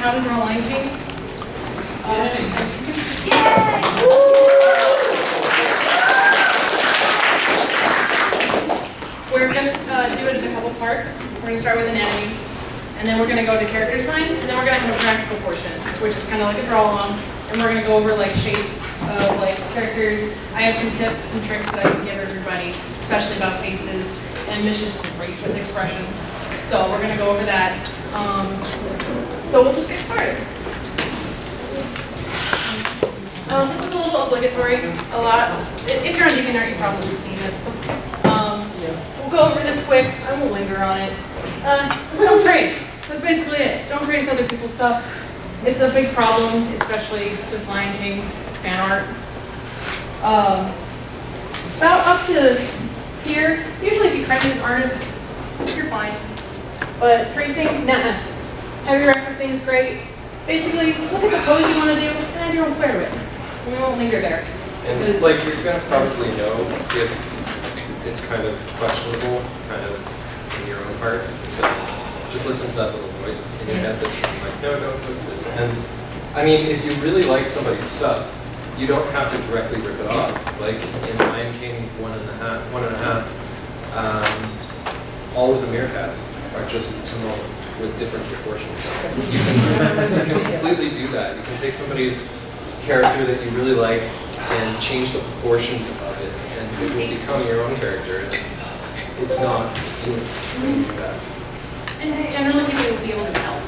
how to draw Lion King. We're going to do it in a couple parts. We're going to start with anatomy, and then we're going to go to character design, and then we're going to have a practical portion, which is kind of like a draw along, and we're going to go over like shapes of like characters. I have some tips, some tricks that I can give everybody, especially about faces, and Mish is great with expressions. So we're going to go over that. So we'll just get started. This is a little obligatory. A lot. If you're on DeviantArt, you've probably seen this. We'll go over this quick. I won't linger on it. Don't trace. That's basically it. Don't trace other people's stuff. It's a big problem, especially with Lion King fan art. About up to here, usually if you credit an artist, you're fine. But tracing, nah. Heavy referencing is great. Basically, look at the pose you want to do and add your own flair to it. And we won't linger there. And like you're gonna probably know if it's kind of questionable, kind of in your own part. So just listen to that little voice in your head that's like, no, don't post this. And I mean, if you really like somebody's stuff, you don't have to directly rip it off. Like in Lion King 1.5, all of the meerkats are just Timon with different proportions. You can completely do that. You can take somebody's character that you really like and change the proportions of it, and it will become your own character. And it's not stealing when you do that. And generally people will be able to tell.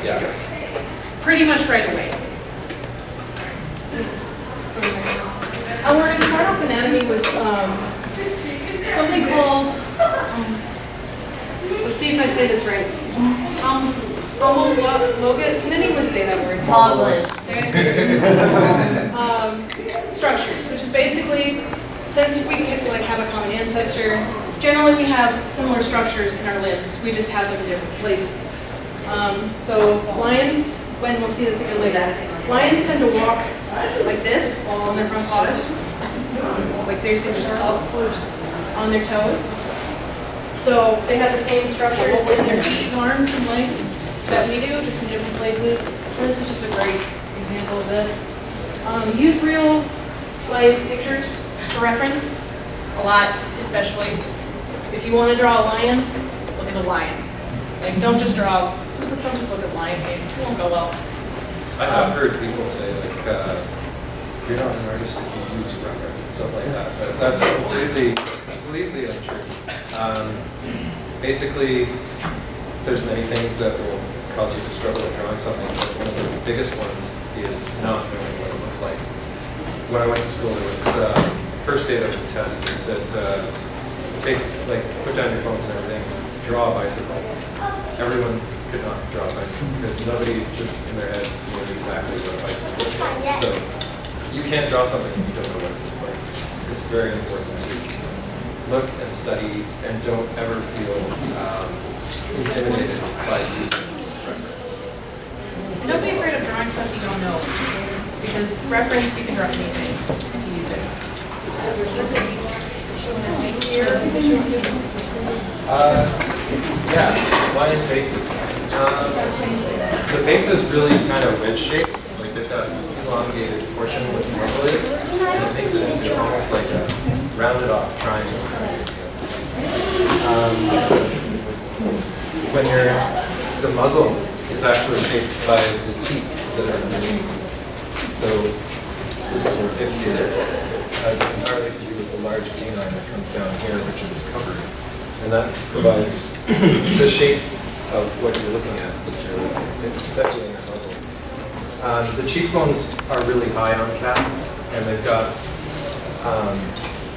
Yeah. Pretty much right away. We're going to start off anatomy with something called, let's see if I say this right. Can anyone say that word? Structures, which is basically, since we like have a common ancestor, generally we have similar structures in our limbs. We just have them in different places. So lions, when we'll see this again later, lions tend to walk like this on their front paws. Like seriously, just up on their toes. So they have the same structures in their feet and arms and legs that we do, just in different places. And this is just a great example of this. Use real life pictures for reference, a lot, especially if you want to draw a lion, look at a lion. Like don't just look at Lion King. It won't go well. I have heard people say like, you're not an artist if you use reference and stuff like that, but that's completely untrue. Basically, there's many things that will cause you to struggle with drawing something, but one of the biggest ones is not knowing what it looks like. When I went to school, there was, first day there was a test, they said, put down your phones and everything, draw a bicycle. Everyone could not draw a bicycle because nobody just in their head knew exactly what a bicycle looks like. So you can't draw something if you don't know what it looks like. It's very important to look and study and don't ever feel intimidated by using reference. And don't be afraid of drawing stuff you don't know, because reference, you can draw anything if you use it. Yeah, lion faces. The face is really kind of wedge-shaped. Like they've got an elongated portion with muscle is, and it makes it into almost like a rounded off triangle. When the muzzle is actually shaped by the teeth that are underneath. So this tip here has entirely to do with the large canine that comes down here, which is covered. And that provides the shape of what you're looking at with your especially in your muzzle. The cheekbones are really high on cats, and they've got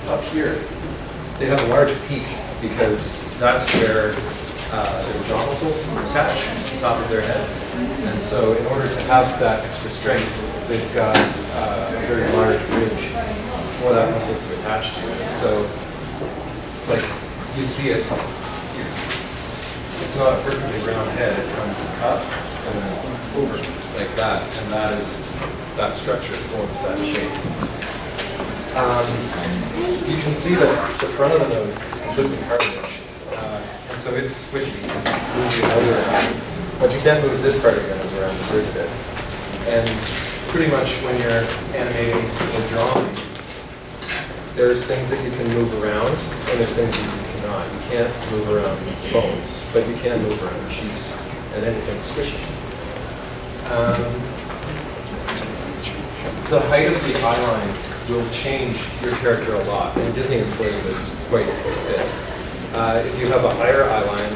up here, they have a large peak because that's where their jaw muscles attach to the top of their head. And so in order to have that extra strength, they've got a very large ridge for that muscle to attach to. So like you see it here. It's not a perfectly round head, it comes up and then over like that, and that structure forms that shape. You can see that the front of the nose is completely cartilage, and so it's squishy. You can move the other But you can't move this part of your nose around the bridge bit. And pretty much when you're animating or drawing, there's things that you can move around, and there's things that you cannot. You can't move around bones, but you can move around cheeks and anything squishy. The height of the eye line will change your character a lot, and Disney employs this quite a bit. If you have a higher eye line,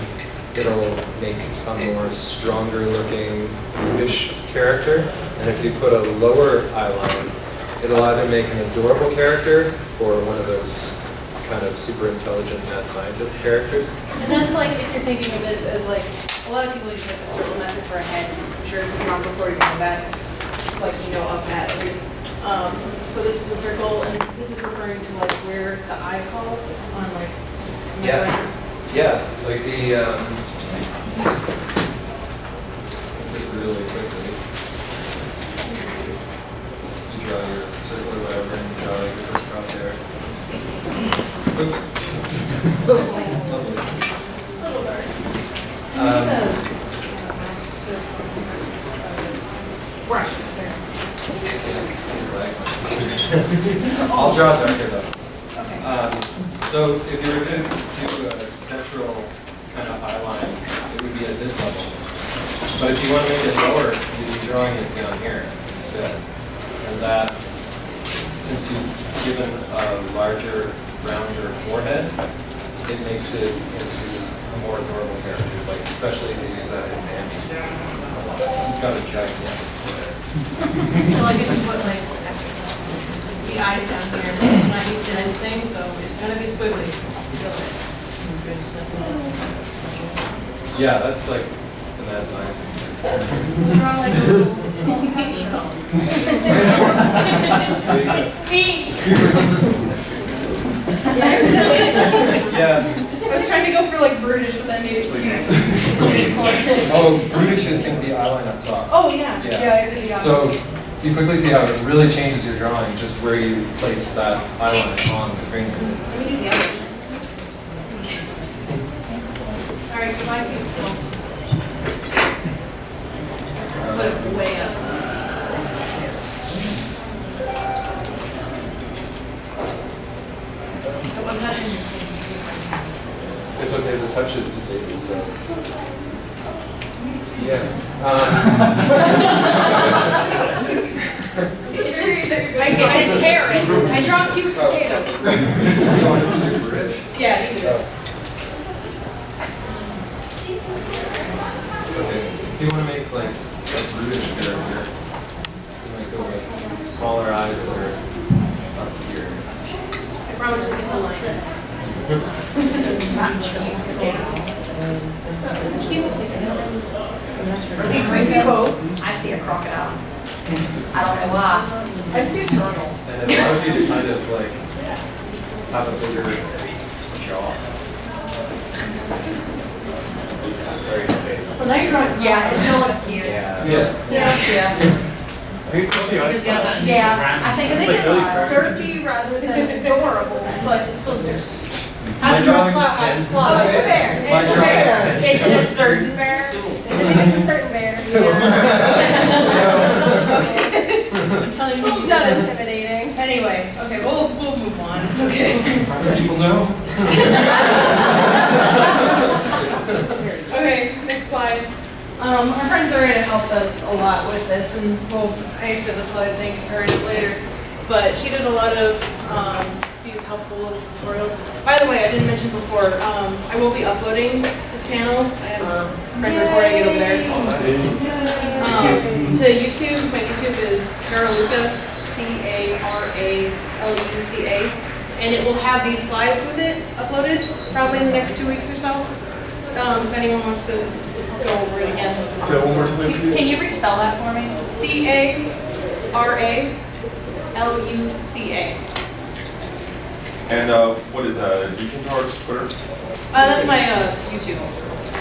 it'll make a more stronger looking brutish character, and if you put a lower eye line, it'll either make an adorable character or one of those kind of super intelligent mad scientist characters. And that's like, if you're thinking of this as like, a lot of people use like a circle method for a head. I'm sure Ron before you know that, like you know of that at least. So this is a circle, and this is referring to like where the eye falls on like. Yeah, like the just really quickly. You draw your circle or whatever, and you draw like your first crosshair. Oops. Little dark. Brush. I'll draw darker though. Okay. So if you were to do a central kind of eye line, it would be at this level. But if you want to make it lower, you'd be drawing it down here instead. And that, since you've given a larger, rounder forehead, it makes it into a more adorable character. Like especially if you use that in Bambi. He's got a gigantic forehead. So like if you put like the eyes down here, I'm not used to this thing, so it's gonna be squiggly. Yeah, that's like the mad scientist. Draw like a little small peach show. It's me! Yeah. I was trying to go for like brutish, but that made it cute. Oh, brutish is going to be eyeline up top. Oh, yeah. Yeah. So you quickly see how it really changes your drawing, just where you place that eyeline on the green. Let me do the other. All right, goodbye to you. Put it way up. One touch. It's okay, the touch is disabled, so. Yeah. I carrot. I draw cute potatoes. You want it to do British? Yeah, you do. Okay, if you want to make like a brutish character, you might go with smaller eyes that are up here. I promise we're still like I see a crocodile. I don't know why. I see a turtle. And it allows you to kind of like have a bigger jaw. Sorry to say. Well, now you're drawing. Yeah, it still looks cute. Yeah. Yeah. I think it's really nice. Yeah, I think it's Dirty rather than adorable, but it's still there. My drawings tend to Oh, it's a bear. My It's a drawings bear. tend It's to- a certain bear. It's a certain bear. I'm telling you, it's not intimidating. Anyway, okay, we'll move on. It's okay. People know. Okay, next slide. Our friend Zorita helped us a lot with this, and I actually have a slide thanking her in it later. But she did a lot of these helpful little tutorials. By the way, I didn't mention before, I will be uploading this panel. I have a friend recording it over there. To YouTube. My YouTube is Luca, Caraluca, and it will have these slides with it uploaded probably in the next 2 weeks or so. If anyone wants to go over it again. So one more time, please. Can you respell that for me? Caraluca. And what is that? Is Towards Twitter? That's my YouTube.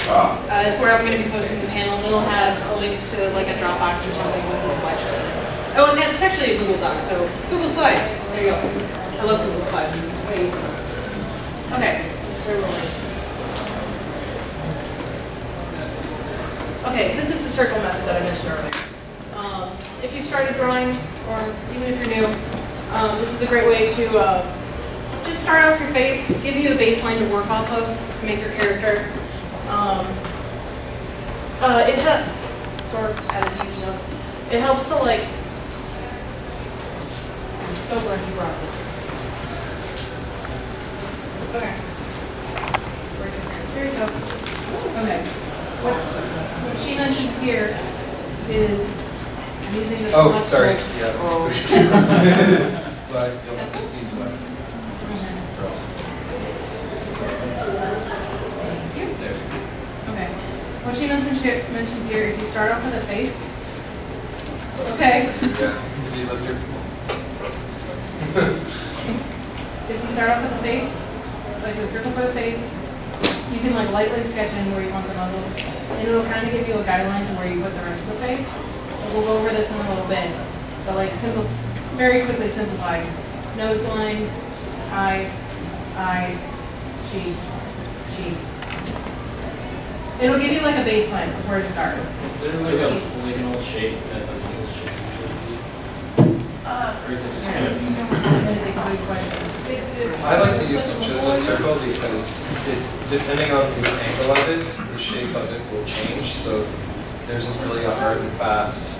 Ah. It's where I'm going to be posting the panel, and it'll have a link to like a Dropbox or something with the slideshow in it. Oh, and it's actually a Google Doc, so Google Slides. There you go. I love Google Slides. Way easy. Okay, we're rolling. okay, this is the circle method that I mentioned earlier. If you've started drawing, or even if you're new, this is a great way to just start off your face, give you a baseline to work off of to make your character. It helps, sort of added these notes. It helps to like. I'm so glad you brought this. Okay. There you go. Okay. What she mentions here is I'm using this. Oh, sorry. Yeah. But you'll have to deselect. There. Okay. What she mentions here, if you start off with a face. Okay. Yeah. Did you lift your? If you start off with a face, like the circle for the face, you can like lightly sketch in where you want the muzzle, and it'll kind of give you a guideline to where you put the rest of the face. And we'll go over this in a little bit, but like very quickly simplify. Nose line, eye, cheek, cheek. It'll give you like a baseline of where to start. Is there like a polygonal shape that the muzzle should usually be? Or is it just kind of? That is a good question. I like to use just a circle because depending on the angle of it, the shape of it will change. So there isn't really a hard and fast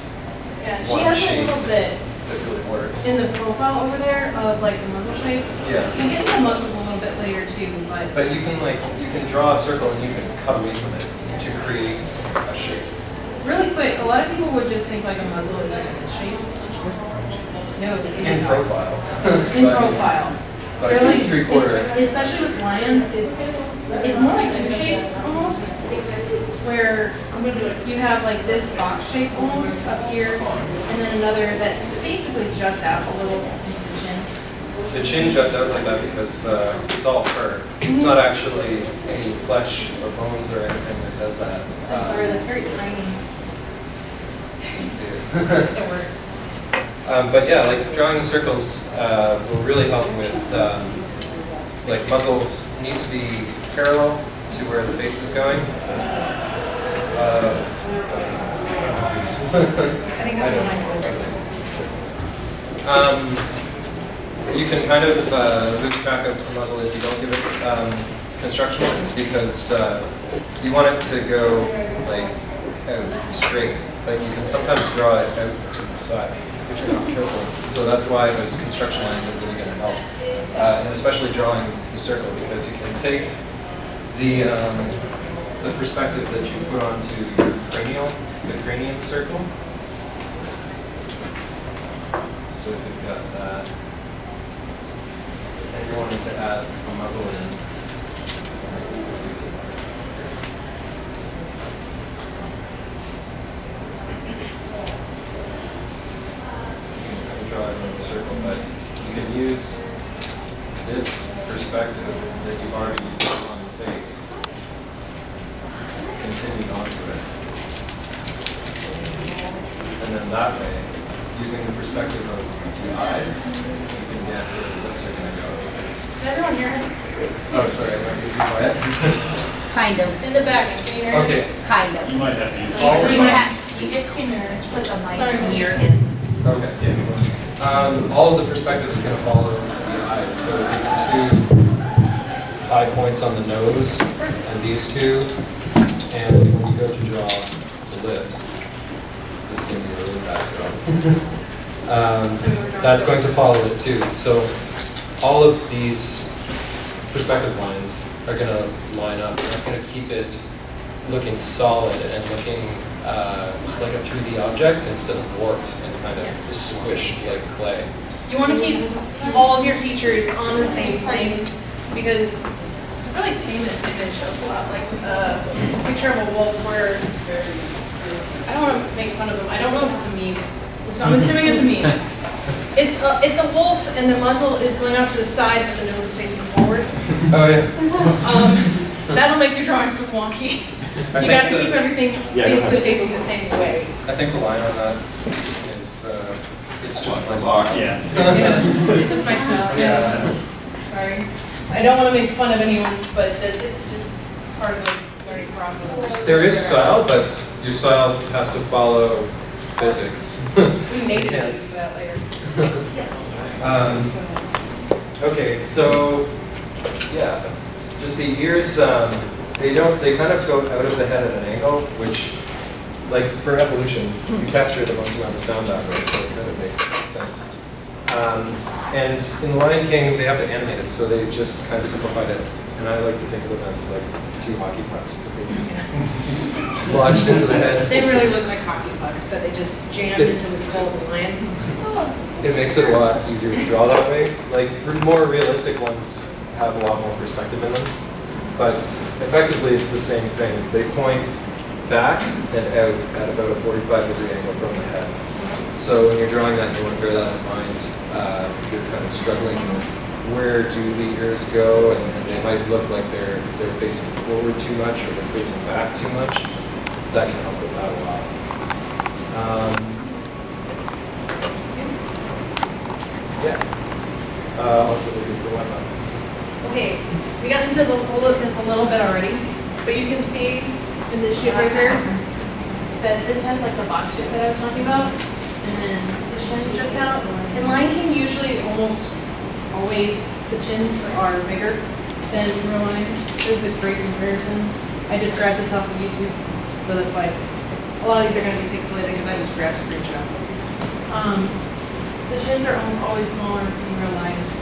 Yeah, she one has a shape little bit that really works. in the profile over there of like the muzzle shape. Yeah. You can get the muzzles a little bit later too, but But you can draw a circle and you can cut away from it to create a shape. really quick, a lot of people would just think like a muzzle is like a this shape. No, it is In not. profile. In But- profile. But Really, 3/4. especially with lions, it's more like two shapes almost, where you have like this box shape almost up here, and then another that basically juts out a little into the chin. The chin juts out like that because it's all fur. It's not actually any flesh or bones or anything that does that. That's very tiny. You can see it. It works. But yeah, like drawing circles will really help with, like muzzles need to be parallel to where the face is going. I think that's what mine was. You can kind of lose track of the muzzle if you don't give it construction lines because you want it to go like out straight, but you can sometimes draw it out to the side if you're not careful. So that's why those construction lines are really going to help, and especially drawing the circle because you can take the perspective that you put onto your cranium circle. So if you've got that, and you're wanting to add a muzzle in, draw it in a circle, but you can use this perspective that you've already put on the face, continue onto it. And then that way, using the perspective of the eyes, you can get where the lips are going to go. Because, Can everyone hear it? oh, sorry, I might be too quiet. Kind of, In the back, can you hear it? Okay. kind of. You might have to use. You just can put the mic here. Okay, yeah. All of the perspective is going to follow the eyes. So these two eye points on the nose, and these two, and when you go to draw the lips, this is going to be really bad. So. That's going to follow it too. So all of these perspective lines are going to line up, and that's going to keep it looking solid and looking like a 3D object instead of warped and kind of squished like clay. You want to keep all of your features on the same plane because it's a really famous image of like a picture of a wolf where I don't want to make fun of him. I don't know if it's a meme. So I'm assuming it's a meme. It's a wolf and the muzzle is going out to the side, but the nose is facing forward. Oh yeah. That'll make your drawing so wonky. You got to keep everything basically facing the same way. I think the line on that is it's just my box. Yeah. It's just my style. Yeah. Sorry. I don't want to make fun of anyone, but it's just part of the learning process. There is style, but your style has to follow physics. We made it Yeah. for that later. Okay, so yeah, just the ears. They kind of go out of the head at an angle, which, like for evolution, you capture the most amount of sound that way, so it kind of makes sense. And in The Lion King, they have to animate it, so they just kind of simplified it. And I like to think of them as like 2 hockey pucks that they just lodged into the head. They really look like hockey pucks that they just jammed into the skull of the lion. It makes it a lot easier to draw that way. Like more realistic ones have a lot more perspective in them, but effectively it's the same thing. They point back and out at about a 45-degree angle from the head. So when you're drawing that, you want to bear that in mind. You're kind of struggling with where do the ears go, and they might look like they're facing forward too much or they're facing back too much. That can help with that a lot. Also looking for one. Okay, we got into this a little bit already, but you can see in this shape right there that this has like the box shape that I was talking about, and then the chin juts out. In Lion King, usually almost always the chins are bigger than real lions. There's a great comparison. I just grabbed this off of YouTube, so that's why a lot of these are going to be pixelated because I just grabbed screenshots. The chins are almost always smaller than real lions.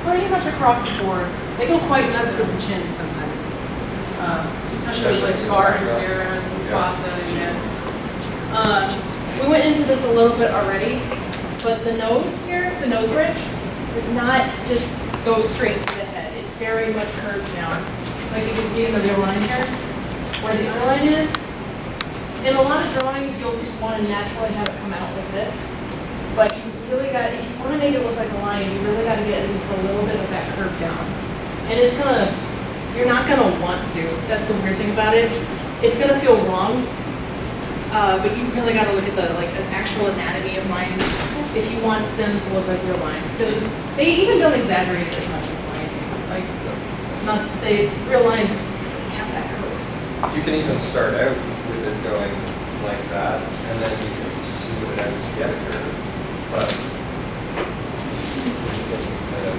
Pretty much across the board. They go quite nuts with the chins sometimes. Especially with like Scar and Sarah and Mufasa. Yeah. We went into this a little bit already, but the nose here, the nose bridge, does not just go straight to the head. It very much curves down. Like you can see in the real line here, where the other line is. In a lot of drawing, you'll just want to naturally have it come out like this. But you really got, if you want to make it look like a lion, you really got to get at least a little bit of that curve down. And it's gonna, you're not gonna want to. That's the weird thing about it. It's gonna feel wrong, but you really got to look at the an actual anatomy of lions if you want them to look like real lions. Because they even don't exaggerate it as much as lions. Like, real lions have that curve. You can even start out with it going like that, and then you can smooth it out to get a curve. But it just doesn't kind of.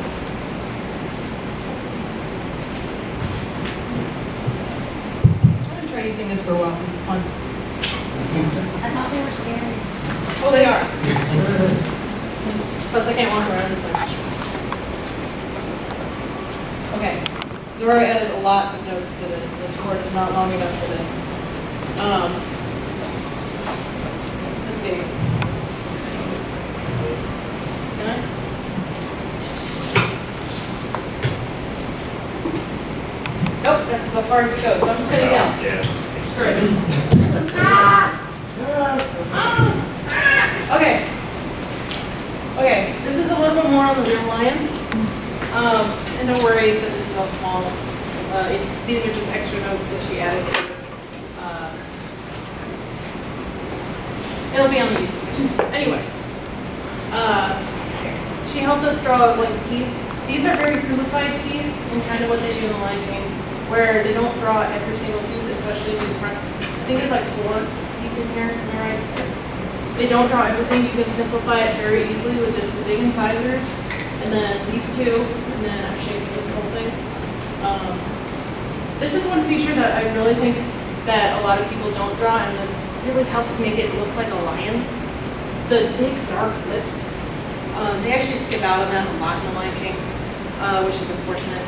I'm gonna try using this for a while. It's fun. I thought they were scary. Oh, they are. Plus, I can't walk around with them. Okay. So I added a lot of notes to this. This cord is not long enough for this. Let's see. Can I? Nope, that's as far as it goes. So I'm just gonna yell. Yeah. Screw it. Okay. Okay, this is a little bit more on the real lions. And don't worry that this is all small. These are just extra notes that she added. It'll be on the YouTube. Anyway. She helped us draw like teeth. These are very simplified teeth and kind of what they do in the Lion King, where they don't draw every single tooth, especially these front. I think there's like 4 teeth in here, am I right? They don't draw everything. You can simplify it very easily with just the big incisors, and then these 2, and then I'm shaping this whole thing. This is one feature that I really think that a lot of people don't draw, and it really helps make it look like a lion. The big dark lips. They actually skip out on that a lot in the Lion King, which is unfortunate.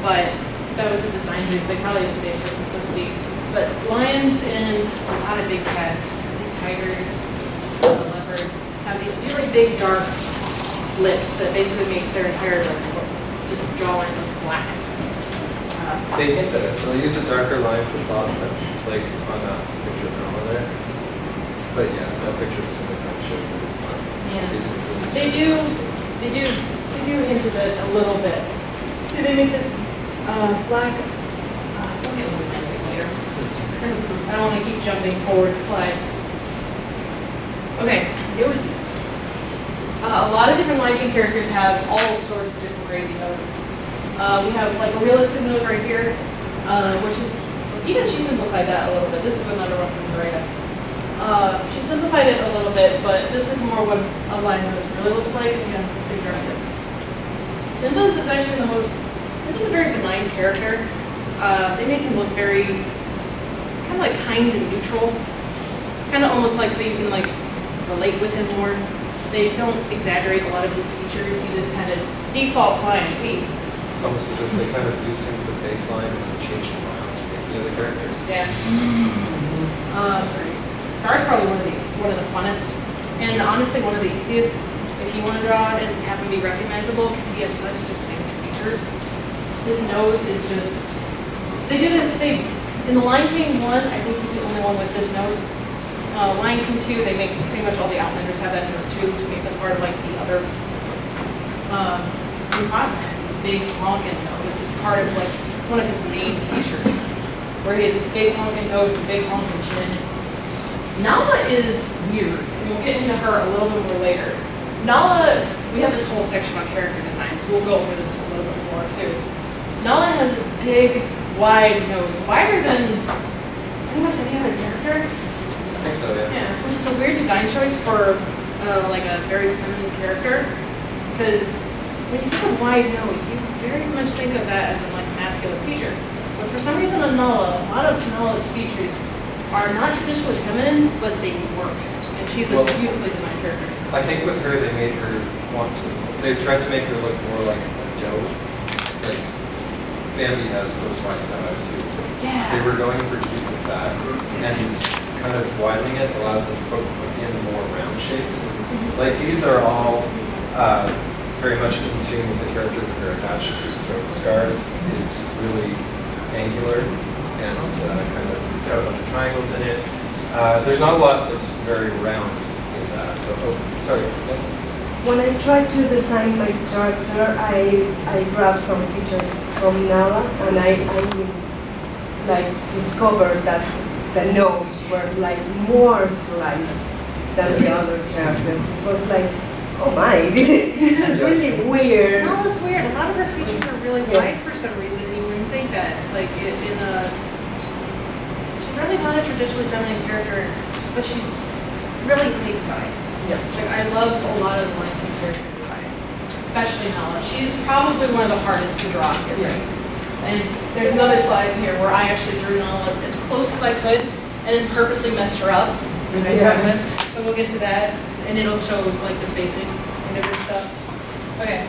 But that was a design choice. They probably just made it for simplicity. But lions and a lot of big cats, tigers, leopards, have these really big dark lips that basically makes their entire just jawline look black. They hint at it. They'll use a darker line for thought, like on that picture of Norma there. But yeah, that picture of something kind of shows that it's not. Yeah. They They do hint at it a little bit. See, they make this black. Let me open my later. I don't want to keep jumping forward slides. Okay, noses. A lot of different Lion King characters have all sorts of different crazy noses. We have like a realistic nose right here, which is Even she simplified that a little bit. This is another one from Maria. She simplified it a little bit, but this is more what a lion nose really looks like, and again, big dark lips. Simba's is actually Simba's a very benign character. They make him look very, kind of like kind and neutral. Kind of almost like so you can like relate with him more. They don't exaggerate a lot of his features. You just kind of default lion feet. It's almost as if they kind of used him for baseline and then changed him around to make the other characters. Yeah. Scar's probably one of the funnest, and honestly one of the easiest if you want to draw and have him be recognizable because he has such distinct features. His nose is just. They in the Lion King 1, I think he's the only one with this nose. Lion King 2, they make pretty much all the Outlanders have that nose too to make them part of like the other. Mufasa has this big honking nose. It's part of like it's one of his main features, where he has this big honking nose and big honking chin. Nala is weird, and we'll get into her a little bit more later. Nala, we have this whole section on character design, so we'll go over this a little bit more too. Nala has this big, wide nose, wider than pretty much any other character. I think so, yeah. Yeah, which is a weird design choice for like a very feminine character, because when you think of wide nose, you very much think of that as a like masculine feature. But for some reason on Nala, a lot of Nala's features are not traditionally feminine, but they work. And she's a beautifully designed character. I think with her, they made her they tried to make her look more like a Joe. Like, Bambi has those wide set eyes too. Yeah. They were going for cute with that. And kind of widening it allows them to put in more round shapes. Like, these are all very much in tune with the character that they're attached to. So Scar's is really angular and kind of, it's got a bunch of triangles in it. There's not a lot that's very round in that. Sorry, yes? When I tried to design my character, I grabbed some features from Nala, and I like discovered that the nose were like more sliced than the other characters. It was like, oh my, this is really weird. Nala's weird. A lot of her features are really wide for some reason. You wouldn't think that. Like she's really not a traditionally feminine character, but she's really unique design. Yes. Like I love a lot of the Lion King character designs, especially Nala. She's probably one of the hardest to draw here. Yeah. And there's another slide here where I actually drew Nala as close as I could, and then purposely messed her up. Yes. So we'll get to that, and it'll show like the spacing and different stuff. Okay.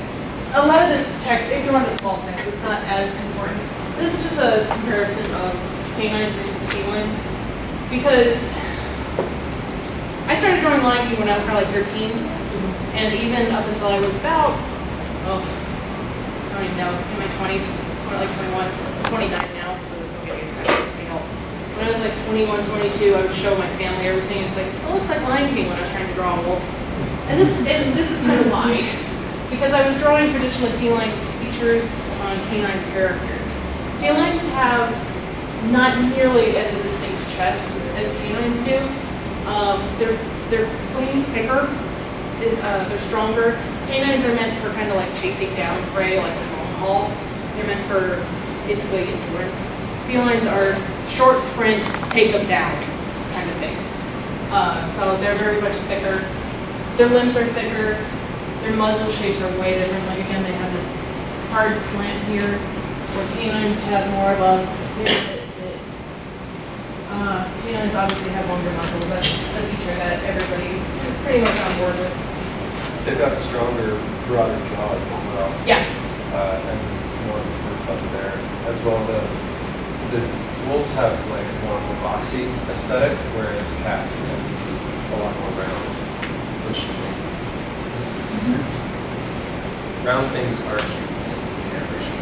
A lot of this text, ignore the small text, it's not as important. This is just a comparison of canines versus felines, because I started drawing Lion King when I was probably like 13, and even up until I was about, I don't even know, in my 20s, or like 21, I'm 29 now, so it's okay, kind of stale. When I was like 21, 22, I would show my family everything. It's like, it still looks like Lion King when I was trying to draw a wolf. And this is kind of why. Because I was drawing traditionally feline features on canine characters. Felines have not nearly as a distinct chest as canines do. They're way thicker. They're stronger. Canines are meant for kind of like chasing down prey, like a long haul. They're meant for basically endurance. Felines are short sprint, take them down kind of thing. So they're very much thicker. Their limbs are thicker. Their muzzle shapes are way different. Like again, they have this hard slant here, where canines have more of a canines obviously have longer muzzle. That's a feature that everybody is pretty much on board with. They've got stronger, broader jaws as well. Yeah. And more of a fur flap there. As well, the wolves have like more of a boxy aesthetic, whereas cats tend to be a lot more round, which makes them cute. Round things are cute in animation.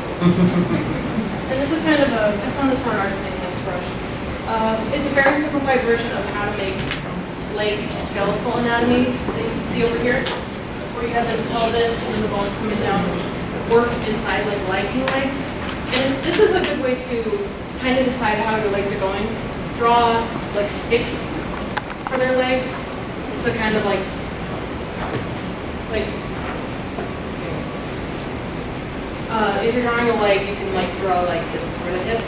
And this is kind of I found this for an artist named Max Brush. It's a very simplified version of how to make leg skeletal anatomy that you can see over here, where you have this pelvis and then the bones coming down, work inside like Lion King leg. And this is a good way to kind of decide how your legs are going. Draw like sticks for their legs to kind of like if you're drawing a leg, you can like draw like this toward the hip.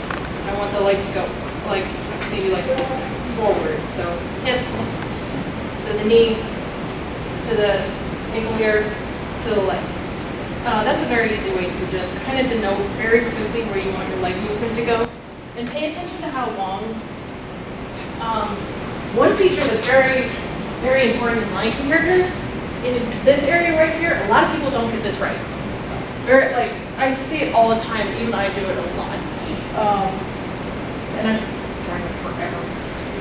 I want the leg to go like maybe like forward. So hip to the knee, to the ankle here, to the leg. That's a very easy way to just kind of denote very quickly where you want your leg movement to go. And pay attention to how long. One feature that's very, very important in Lion King characters is this area right here. A lot of people don't get this right. Very, like, I see it all the time, even I do it a lot. And I'm trying it forever.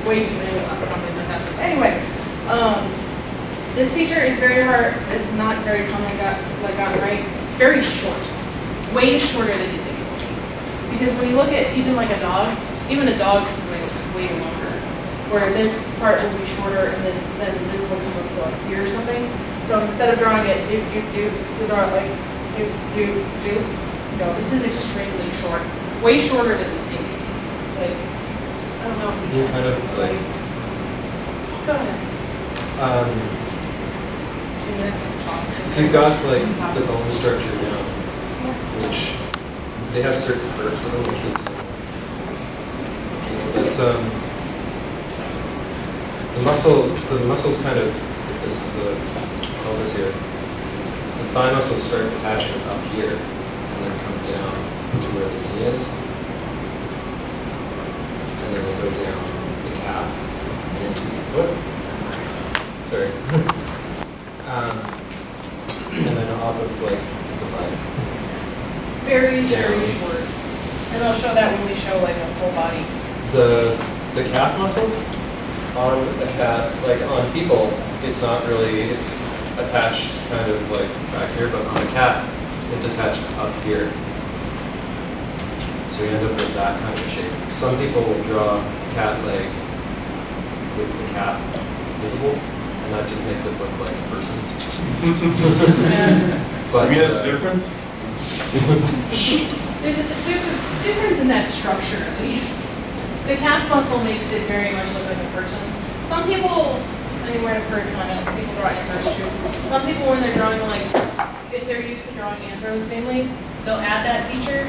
Way too many, I'm probably not fast. Anyway, this feature is very hard, it's not very commonly gotten right. It's very short, way shorter than you think it will be. Because when you look at even like a dog, even a dog's way longer, where this part will be shorter and then this will come up to like here or something. So instead of drawing it do, we draw it like do. No, this is extremely short, way shorter than you think. Like, I don't know if You kind of like, Go ahead. if you've got like the bone structure down, which they have certain curves to them, which looks but the muscles kind of, if this is the pelvis here, the thigh muscles start attaching up here and then come down to where the knee is. And then they go down the calf and into the foot. Sorry. And then off of like the leg. Very, very short. And I'll show that when we show like a full body. The calf muscle on a cat, like on people, it's not really, it's attached kind of like back here, but on a cat, it's attached up here. So you end up with that kind of shape. Some people will draw a cat leg with the calf visible, and that just makes it look like a person. But You mean there's a difference? There's a difference in that structure at least. The calf muscle makes it very much look like a person. Some people, I mean, I've heard kind of people draw anthros too. Some people when they're drawing like, if they're used to drawing anthros mainly, they'll add that feature.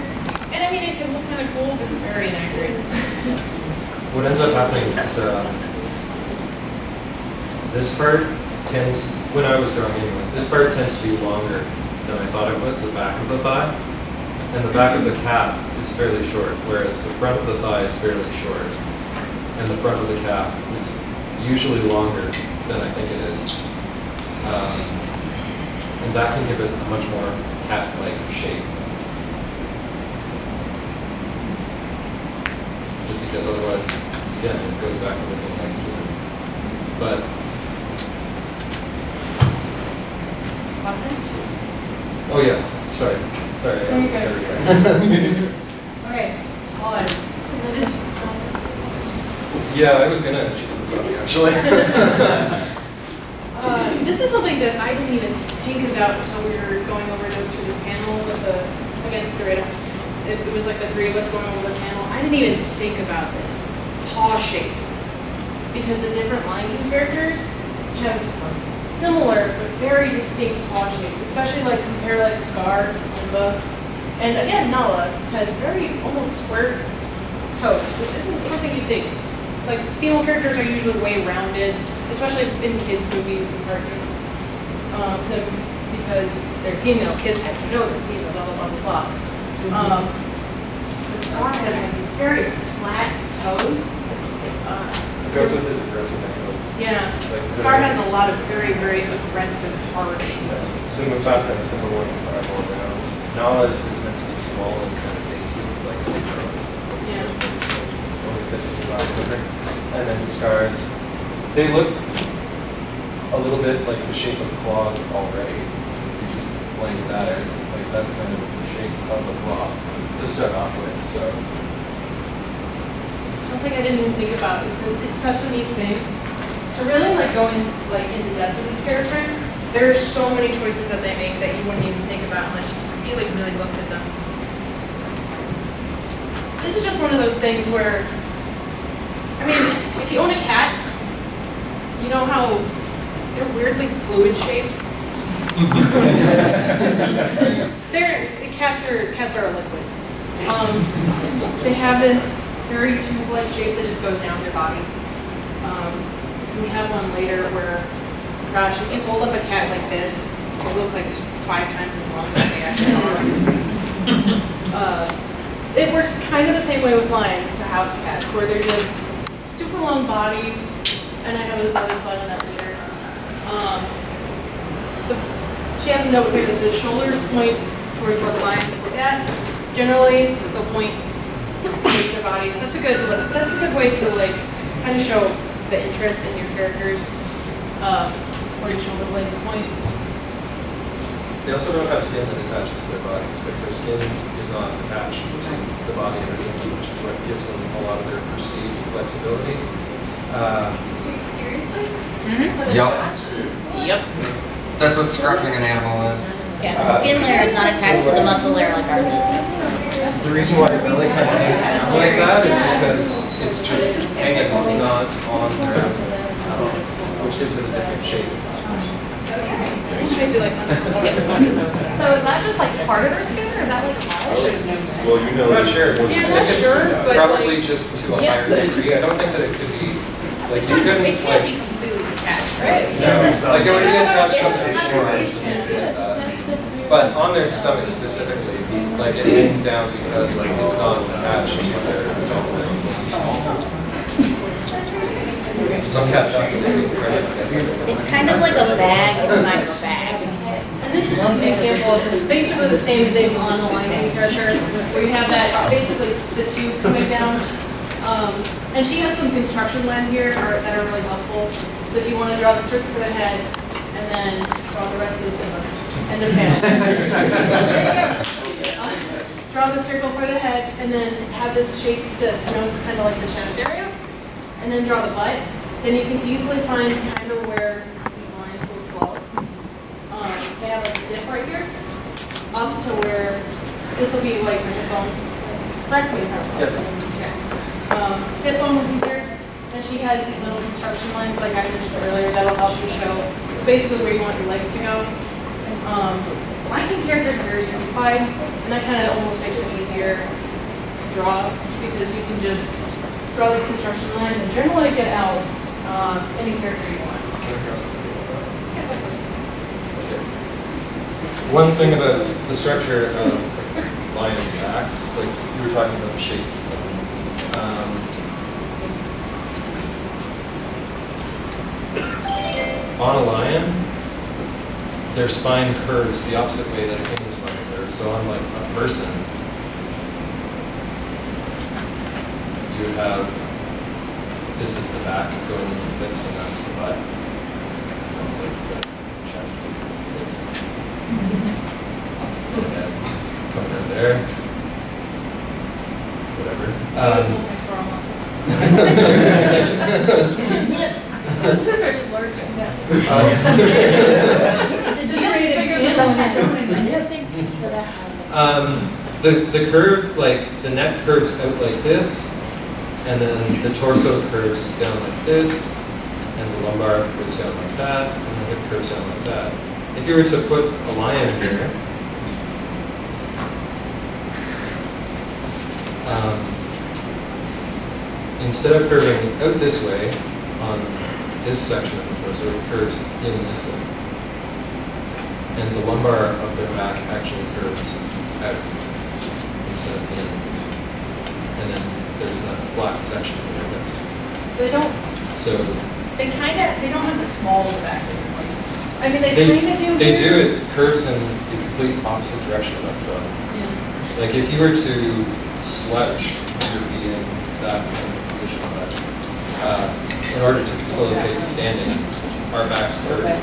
And I mean, it can look kind of cool, but it's very inaccurate. what ends up happening is this part tends, when I was drawing anyways, this part tends to be longer than I thought it was, the back of the thigh. And the back of the calf is fairly short, whereas the front of the thigh is fairly short. And the front of the calf is usually longer than I think it is. And that can give it a much more cat-like shape. Just because otherwise, again, it goes back to looking like a human. But oh yeah, sorry. There you go. Okay, all eyes. Yeah, I was gonna achieve this one actually. This is something that I didn't even think about until we were going over notes for this panel with the, again, curator. It was like the three of us going over the panel. I didn't even think about this. Paw shape. Because the different Lion King characters have similar but very distinct paw shapes, especially like compare like Scar to Simba. And again, Nala has very almost square toes, which isn't something you'd think. Like female characters are usually way rounded, especially in kids' movies and cartoons. Because they're female, kids have to know they're female, blah blah blah blah. But Scar has like these very flat toes. It goes with his aggressive angles. Yeah, Like, Scar has a lot of very, very aggressive, hard angles. So Mufasa and Simba ones are more round. Nala is meant to be small and kind of dainty, like Simba's. Yeah. Only fits in the glass slipper. And then Scar's, they look a little bit like the shape of claws already. If you just blank that out, like that's kind of the shape of a claw to start off with. So Something I didn't even think about. It's such a neat thing to really like go in like into depth of these characters. There's so many choices that they make that you wouldn't even think about unless you really looked at them. This is just one of those things where, I mean, if you own a cat, you know how they're weirdly fluid shaped. Cats are a liquid. They have this very tube-like shape that just goes down their body. We have one later where, gosh, if you hold up a cat like this, it'll look like 5 times as long as they actually are. It works kind of the same way with lions, the house cats, where they're just super long bodies, and I have another slide on that later. She has a note here that says shoulders point towards what the lions look at. Generally, they'll point towards their bodies. That's a good way to like kind of show the interest in your characters, where your shoulder blades point. They also don't have skin that attaches to their bodies. Like their skin is not attached to the body underneath them, which is what gives them a lot of their perceived flexibility. Seriously? Yep. That's what scruffing an animal is. Yeah, the skin layer is not attached to the muscle layer like ours is. The reason why the belly kind of hangs down like that is because it's just hanging, it's not on their abdomen, which gives it a different shape. Maybe like So is that just like part of their skin, or is that like all? Well, you know. I'm not sure. Yeah, I'm not sure, but Probably like, just to a higher degree. I don't think that it could be, like, you couldn't, It can't like, be completely attached, right? like it would be attached to their shoulders and things like that. But on their stomach specifically, like it hangs down because it's not attached to their abdominal muscles. Some cats have to look incredibly. It's kind of like a bag inside of a bag. and this is just an example of this, basically the same thing on the lion character, where you have that, basically the tube coming down. And she has some construction land here that are really helpful. So if you want to draw the circle for the head, and then draw the rest of the circle, and the head. Draw the circle for the head, and then have this shape that runs kind of like the chest area, and then draw the butt. Then you can easily find kind of where these lines will flow. They have like a dip right here, up to where this will be like the hip bone. Correct me if I'm wrong. Yes. Hip bone will be here, and she has these little construction lines like I mentioned earlier that'll help you show basically where you want your legs to go. My characters are very simplified, and that kind of almost makes it easier to draw because you can just draw these construction lines and generally get out any character you want. One thing about the structure of lions' backs, like you were talking about the shape. On a lion, their spine curves the opposite way that a human spine curves. So on like a person, you would have, this is the back going into the hips and that's the butt. That's like the chest, hips. Coming right there. Whatever. It's a very large neck. It's a G-rated The curve, like the neck curves out like this, and then the torso curves down like this, and the lumbar curves down like that, and the hip curves down like that. If you were to put a lion here, instead of curving out this way on this section of the torso, it curves in this way. And the lumbar of their back actually curves out instead of in. And then there's that flat section of their hips. They don't. So They don't have the small of the back, basically. I mean, they kind of do. They here. do. It curves in the complete opposite direction of us, though. Yeah. Like if you were to slouch, you'd be in that kind of position. But in order to facilitate standing, our backs curve in a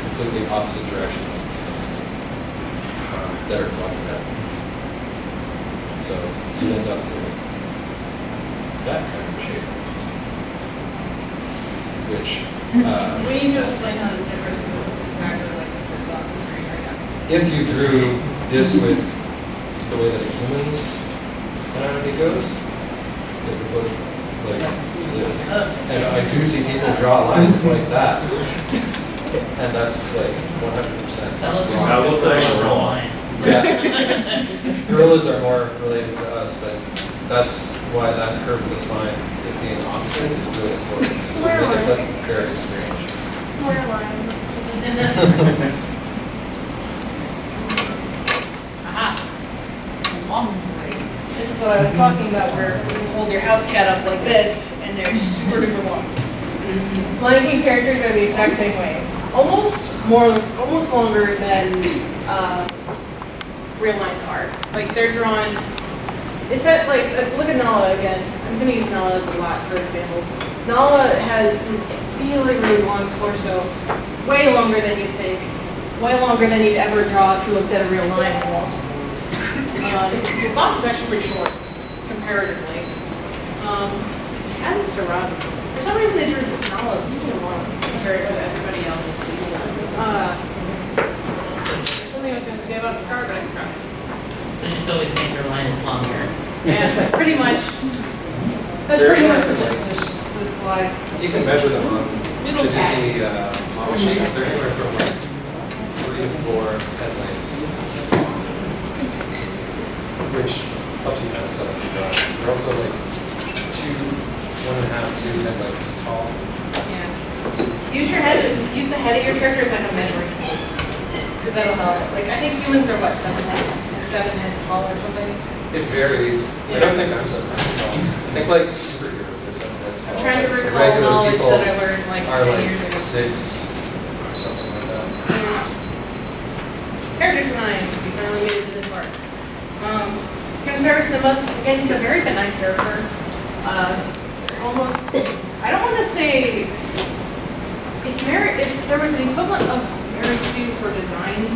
completely opposite direction that are flying out. So you end up with that kind of shape, which We need to explain how this differs because it looks exactly like this is on the screen right now. if you drew this with the way that a human's anatomy goes, it would look like this. And I do see people draw lines like that. And that's like 100%. That looks like a real line. Yeah. Gorillas are more related to us, but that's why that curve of the spine, it being opposite, is really important. Because it Where would make it am I? look very strange. Where line? Aha. Long ways. This is what I was talking about, where you hold your house cat up like this, and they're super duper long. Lion King characters are the exact same way. Almost longer than real lions are. Like they're drawn, look at Nala again. I'm gonna use Nala as a lot for examples. Nala has this really, really long torso, way longer than you'd think, way longer than you'd ever draw if you looked at a real lion almost. Your boss is actually pretty short, comparatively. As is Sarab. For some reason they drew Nala super long compared to everybody else. There's something I was going to say about Scar, but I forgot. So just always make your line is longer. Yeah, pretty much. That's pretty much just this slide. You can measure them on the Disney model sheets. They're anywhere from like 3 to 4 head lengths, which helps you kind of set up your drawing. They're also like 1.5, 2 head lengths tall. Yeah. Use the head of your character as like a measuring tool. Because that'll help. Like, I think humans are what, 7 heads tall or something? It varies. Yeah. I don't think I'm 7 heads tall. I think like superheroes are 7 heads tall. I'm trying to Like, recall regular knowledge people that I learned like are 10 like years ago. 6 or something like that. Character design. We finally made it to this part. Gonna start with Simba. Again, he's a very benign character. Almost, I don't want to say, if there was an equivalent of Mary Sue for design,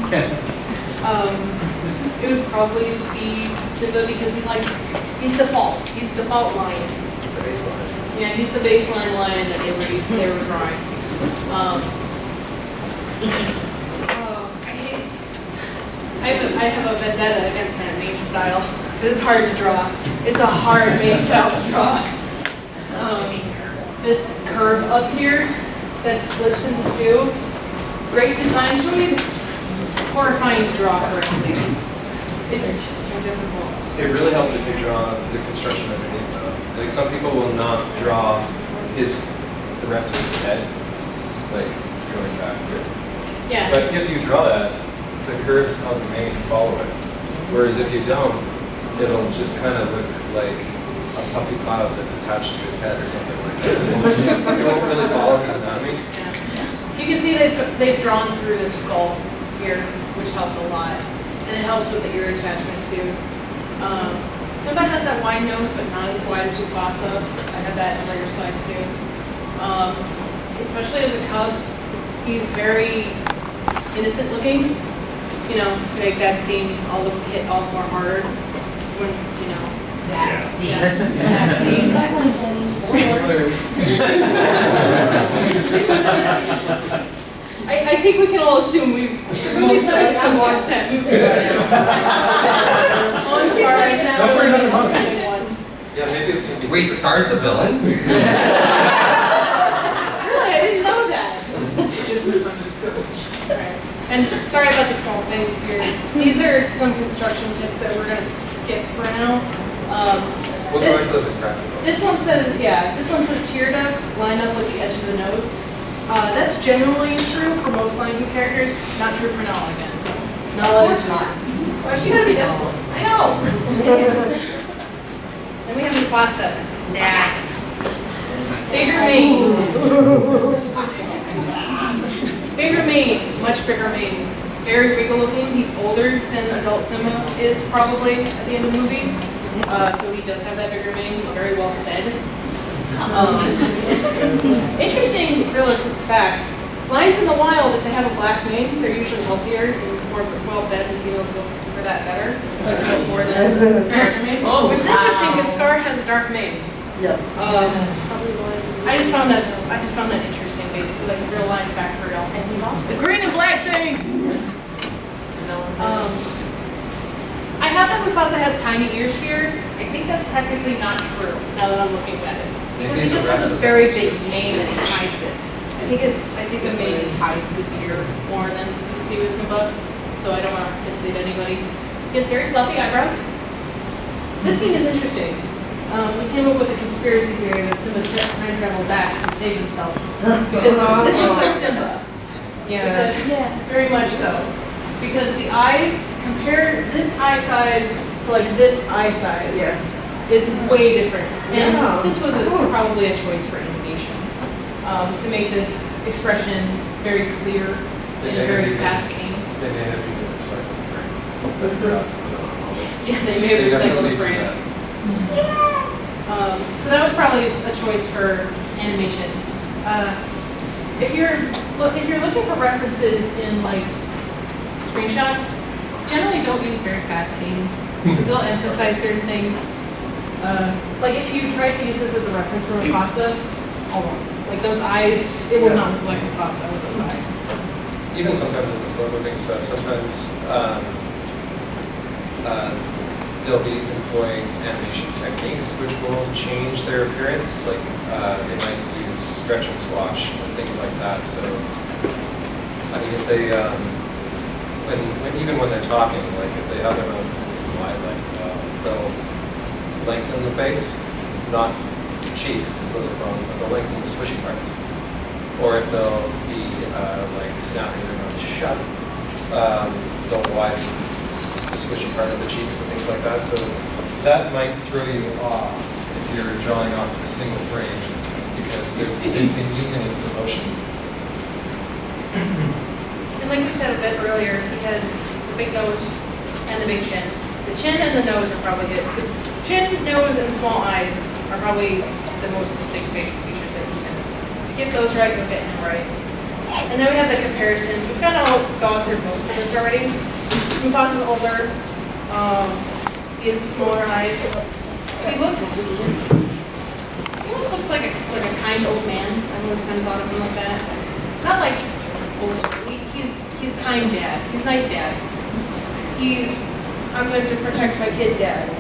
it would probably be Simba because he's default lion. The baseline. Yeah, he's the baseline lion that they were drawing. I have a vendetta against that main style. It's hard to draw. It's a hard main style to draw. This curve up here that splits into 2, great design choice, horrifying to draw correctly. It's just so difficult. It really helps if you draw the construction underneath though. Like some people will not draw the rest of his head, like going back here. Yeah. But if you draw that, the curves of the mane follow it. Whereas if you don't, it'll just kind of look like a puffy cloud that's attached to his head or something like that. It won't really follow his anatomy. Yeah. You can see they've drawn through their skull here, which helped a lot. And it helps with the ear attachment too. Simba has that wide nose, but not as wide as Mufasa. I have that on your side too. Especially as a cub, he's very innocent looking. You know, to make that scene hit all more harder when, you know. That scene. That scene. I think we can all assume most of us have watched that movie by now. Oh, I'm sorry, it's not really the ultimate one. Yeah, maybe it's gonna be Wait, Scar's the villain? Really, I didn't know that. Alright. And sorry about the small things here. These are some construction tips that we're gonna skip for now. We'll go into the practical. This one says tear ducts line up with the edge of the nose. That's generally true for most Lion King characters, not true for Nala again. Nala is not. Why is she gonna be difficult? I know! Then we have Mufasa. Yeah. Bigger mane. Bigger mane, much bigger mane. Very regal looking. He's older than adult Simba is probably at the end of the movie. So he does have that bigger mane. He's very well fed. Interesting, really quick fact. Lions in the wild, if they have a black mane, they're usually healthier and more well fed, and females go for that better. More than dark mane. Which is interesting because Scar has a dark mane. Yes. I just found that interesting, basically, like a real lion fact for real. And he's also The green and black thing. I have that Mufasa has tiny ears here. I think that's technically not true now that I'm looking at it. Because he just has a very big mane and he hides it. I think the mane hides his ear more than you can see with Simba. So I don't want to mislead anybody. He has very fluffy eyebrows. This scene is interesting. we came up with a conspiracy theory that Simba time traveled back to save himself. Because this looks like Simba. Yeah. Very much so. Because the eyes, compare this eye size to like this eye size. Yes. It's way different. And Yeah. this was probably a choice for animation. To make this expression very clear and very fast scene. They may have even recycled the frame. But forgot to put it on all the- Yeah, they may have They recycled definitely the do frame. that. So that was probably a choice for animation. If you're looking for references in like screenshots, generally don't use very fast scenes because they'll emphasize certain things. Like if you tried to use this as a reference for Mufasa, like those eyes, it would not look like Mufasa with those eyes. Even sometimes with the slow moving stuff, sometimes they'll be employing animation techniques which will change their appearance. Like they might use stretch and squash and things like that. So, I mean, if they, even when they're talking, like if they have their nose completely wide, like they'll lengthen the face, not cheeks, because those are bones, but they'll lengthen the squishy parts. Or if they'll be like snapping their nose shut, they'll widen the squishy part of the cheeks and things like that. So that might throw you off if you're drawing off a single frame because they've been using it for motion. And like we said a bit earlier, he has the big nose and the big chin. The chin and the nose are probably good. The chin, nose, and small eyes are probably the most distinct facial features that he has. If you get those right, you'll get him right. And then we have the comparison. We've kind of gone through most of this already. Mufasa's older. He has smaller eyes. He almost looks like a kind old man. I've always kind of thought of him like that. Not like old. He's kind dad. He's nice dad. I'm going to protect my kid dad.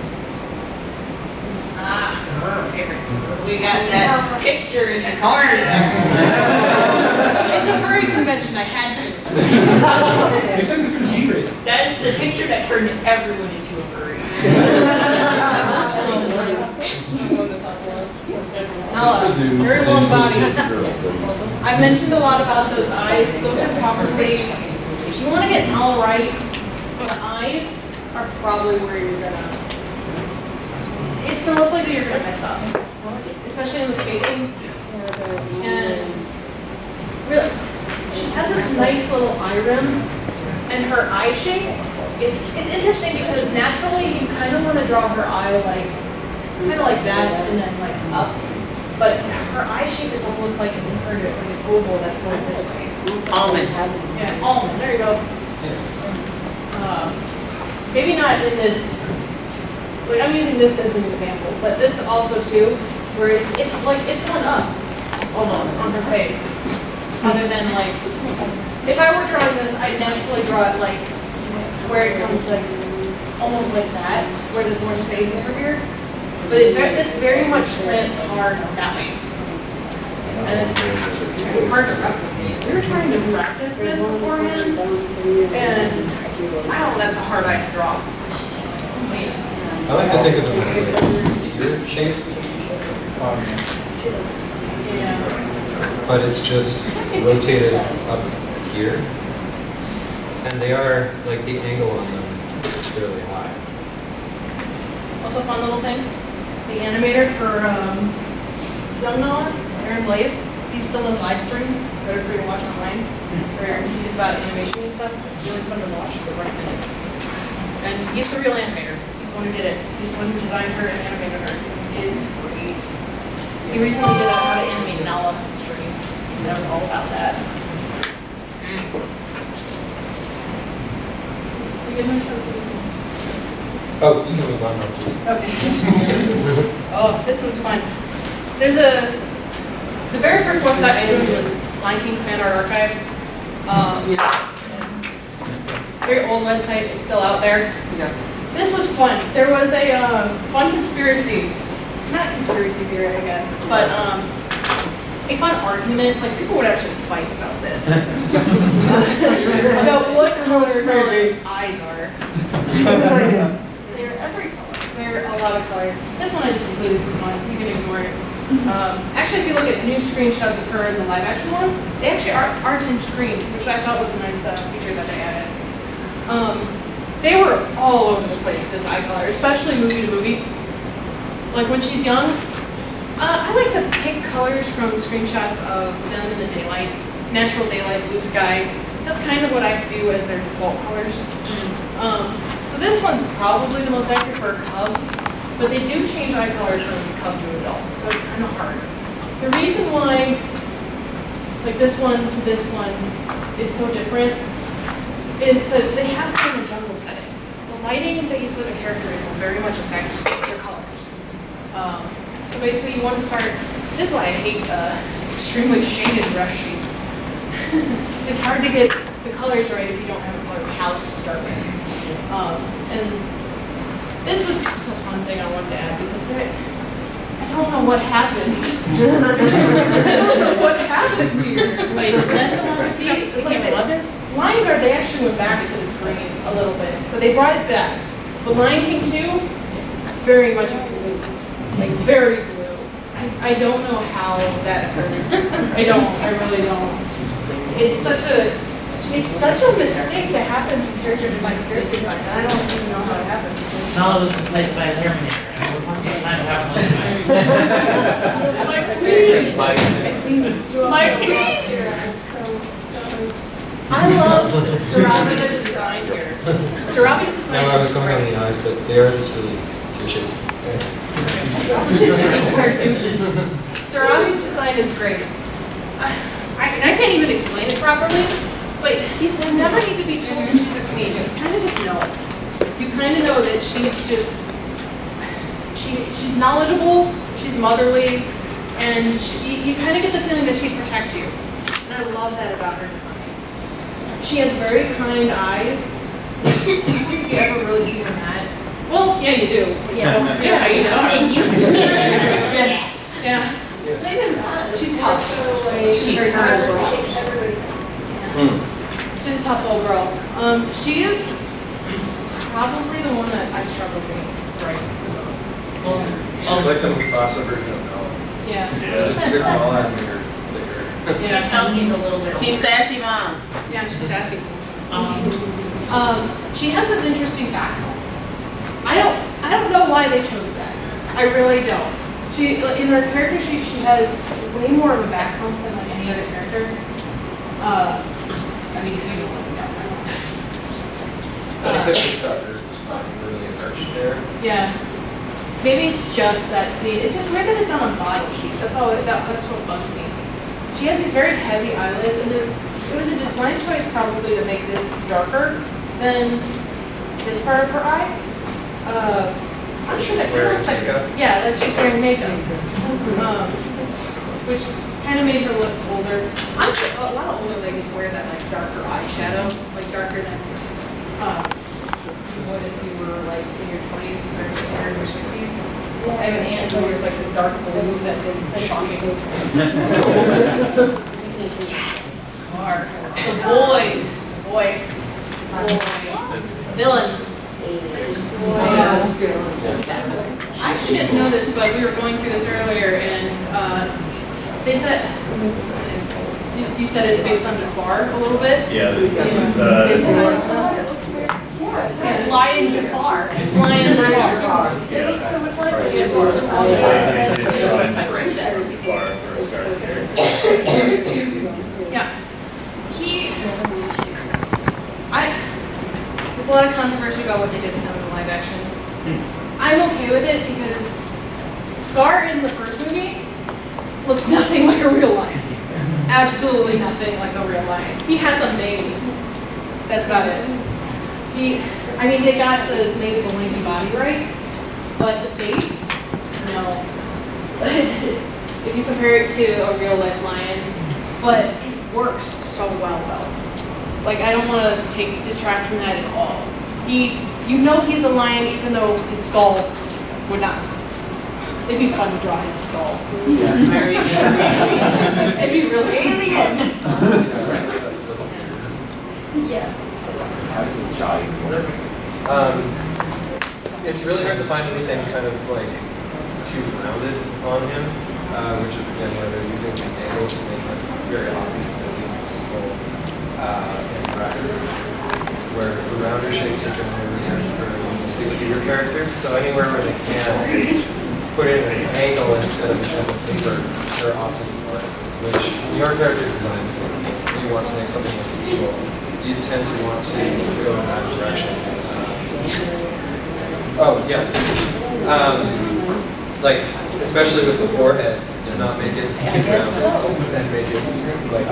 Favorite. We got that picture in the corner there. It's a furry convention. I had to. You said this was G-rated. That is the picture that turned everyone into a furry. Nala, very long body. I've mentioned a lot about those eyes. Those are probably, if you want to get Nala right, the eyes are probably where you're gonna. It's the most likely you're gonna mess up, especially in the spacing. And really, she has this nice little eye rim, and her eye shape. It's interesting because naturally you kind of want to draw her eye like kind of like that and then like up, but her eye shape is almost like an inverted, like an oval that's going this way. Almond. Yeah, almond. There you go. Maybe not in this. Like I'm using this as an example, but this also too, where it's like it's going up almost on her face. Other than like, if I were drawing this, I'd naturally draw it like where it comes like almost like that, where there's more space over here. But this very much slants hard that way, and it's hard to replicate. We were trying to practice this beforehand, and wow, that's a hard eye to draw. Wait. I like to think of them as like tear shape, Yeah. but it's just rotated up here. And they are, like the angle on them is fairly high. Also, fun little thing. The animator for Young Nala, Aaron Blaze, he still does live streams that are free to watch online. Where he teaches about animation and stuff. It's really fun to watch. So recommend it. And he's the real animator. He's the one who did it. He's the one who designed her and animated her. It's great. He recently did a how to animate Nala stream. That was all about that. You get my show? Oh, you can move on, I'll just. Okay. Oh, this one's fun. There's the very first website I joined was Lion King Fan Art Archive. Very old website, it's still out there. Yes. This was fun. There was a fun conspiracy, not conspiracy theory, I guess, but a fun argument. Like people would actually fight about this. About what color Nala's eyes are. They're every color. They're a lot of colors. This one I just included for fun. You can ignore it. Actually, if you look at new screenshots of her in the live action one, they actually are tinged green, which I thought was a nice feature that they added. They were all over the place with this eye color, especially movie to movie. Like when she's young, I like to pick colors from screenshots of them in the daylight, natural daylight, blue sky. That's kind of what I view as their default colors. So this one's probably the most accurate for a cub, but they do change eye colors from cub to adult, so it's kind of hard. The reason why, like this one to this one is so different is because they have to be in a jungle setting. The lighting that you put the character in will very much affect their colors. So basically you want to start, this is why I hate extremely shaded ref sheets. It's hard to get the colors right if you don't have a color palette to start with. And this was just a fun thing I wanted to add because I don't know what happened. I don't know what happened here. Wait, is that the one with See, the came in London? Lion Guard, they actually went back into the screen a little bit. So they brought it back. But Lion King 2, very much blue. Like very blue. I don't know how that occurred. I really don't. It's such a mistake to happen from character design to character design. I don't even know how it happened. Nala was replaced by a Terminator. And we're going to kind of have I love Sarabi's design here. Sarabi's design No, I was is going on great. the eyes, but they are just really shit. Sarabi's design is great. I can't even explain it properly, but you never need to be told that she's a queen. You kind of just know it. You kind of know that she's knowledgeable, she's motherly, and you kind of get the feeling that she'd protect you. And I love that about her design. She has very kind eyes. If you ever really see her mad, well, yeah, you do. Yeah, you know. And you. Yeah. She's tough. She's a tough girl. She's a tough old girl. She is probably the one that I struggle with right the most. She's like the Mufasa version of Nala. Yeah. Just took Nala and made her bigger. Yeah. Tell she's a little bit. She's sassy mom. Yeah, she's sassy. She has this interesting back hump. I don't know why they chose that. I really don't. She, in her character sheet, she has way more of a back hump than like any other character. I mean, if you know what I'm talking about. I think that's just got roots really arched there. Yeah. Maybe it's just that scene. It's just weird that it's on a model sheet. That's all. That's what bugs me. She has these very heavy eyelids, and it was a design choice probably to make this darker than this part of her eye. I'm sure that kind of looks like, yeah, that she's wearing makeup, which kind of made her look older. Honestly, a lot of older ladies wear that like darker eyeshadow, like darker than you would if you were like in your 20s compared to in your 60s. I have an aunt who wears like this dark blue that's shocking. Yes. Mark. The boy. Boy. Villain. I actually didn't know this, but we were going through this earlier, and they said, you said it's based on Jafar a little bit? Yeah, this is, It's Lion Jafar. It's Lion Jafar. It looks so much like Yeah. There's a lot of controversy about what they did with him in the live action. I'm okay with it because Scar in the first movie looks nothing like a real lion. Absolutely nothing like a real lion. He has a mane. That's about it. I mean, they got maybe the lanky body right, but the face, no. If you compare it to a real life lion, but it works so well though. Like, I don't want to detract from that at all. You know he's a lion even though his skull would not. It'd be fun to draw his skull. It'd be really alien. Yes. How does this jive work? it's really hard to find anything kind of like too rounded on him, which is again where they're using the angles to make it very obvious that he's equal and aggressive. Whereas the rounder shapes are generally reserved for the cuter characters. So anywhere where they can put in an angle instead of a sheet of paper, they're opting for it. Which in your character design, so if you want to make something look equal, you tend to want to go in that direction. Oh yeah. Like especially with the forehead, to not make it too rounded and make it like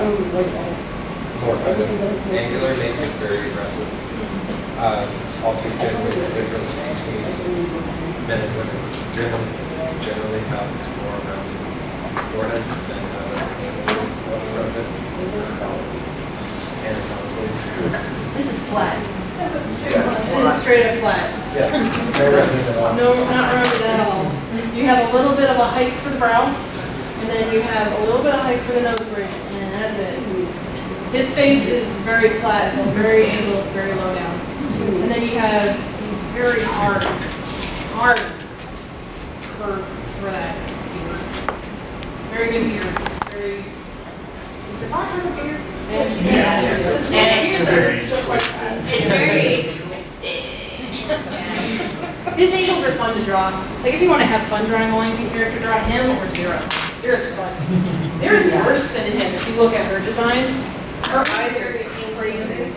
more kind of angular makes it very aggressive. Also generally the difference between men and women. Women generally have more rounded foreheads than angles from it. Anatomically. This is flat. This is straight up flat. Yeah. No rounded at all. No, not rounded at all. You have a little bit of a height for the brow, and then you have a little bit of height for the nose bridge, and that's it. His face is very flat, very angled, very low down. And then you have very hard curve for that beard. Very good beard. Very. Is the dog have a beard? Yes. It's very twisted. His angles are fun to draw. Like if you want to have fun drawing a Lion character, draw him or Zero. Zero's fun. Zero's worse than him if you look at her design. Her eyes are crazy.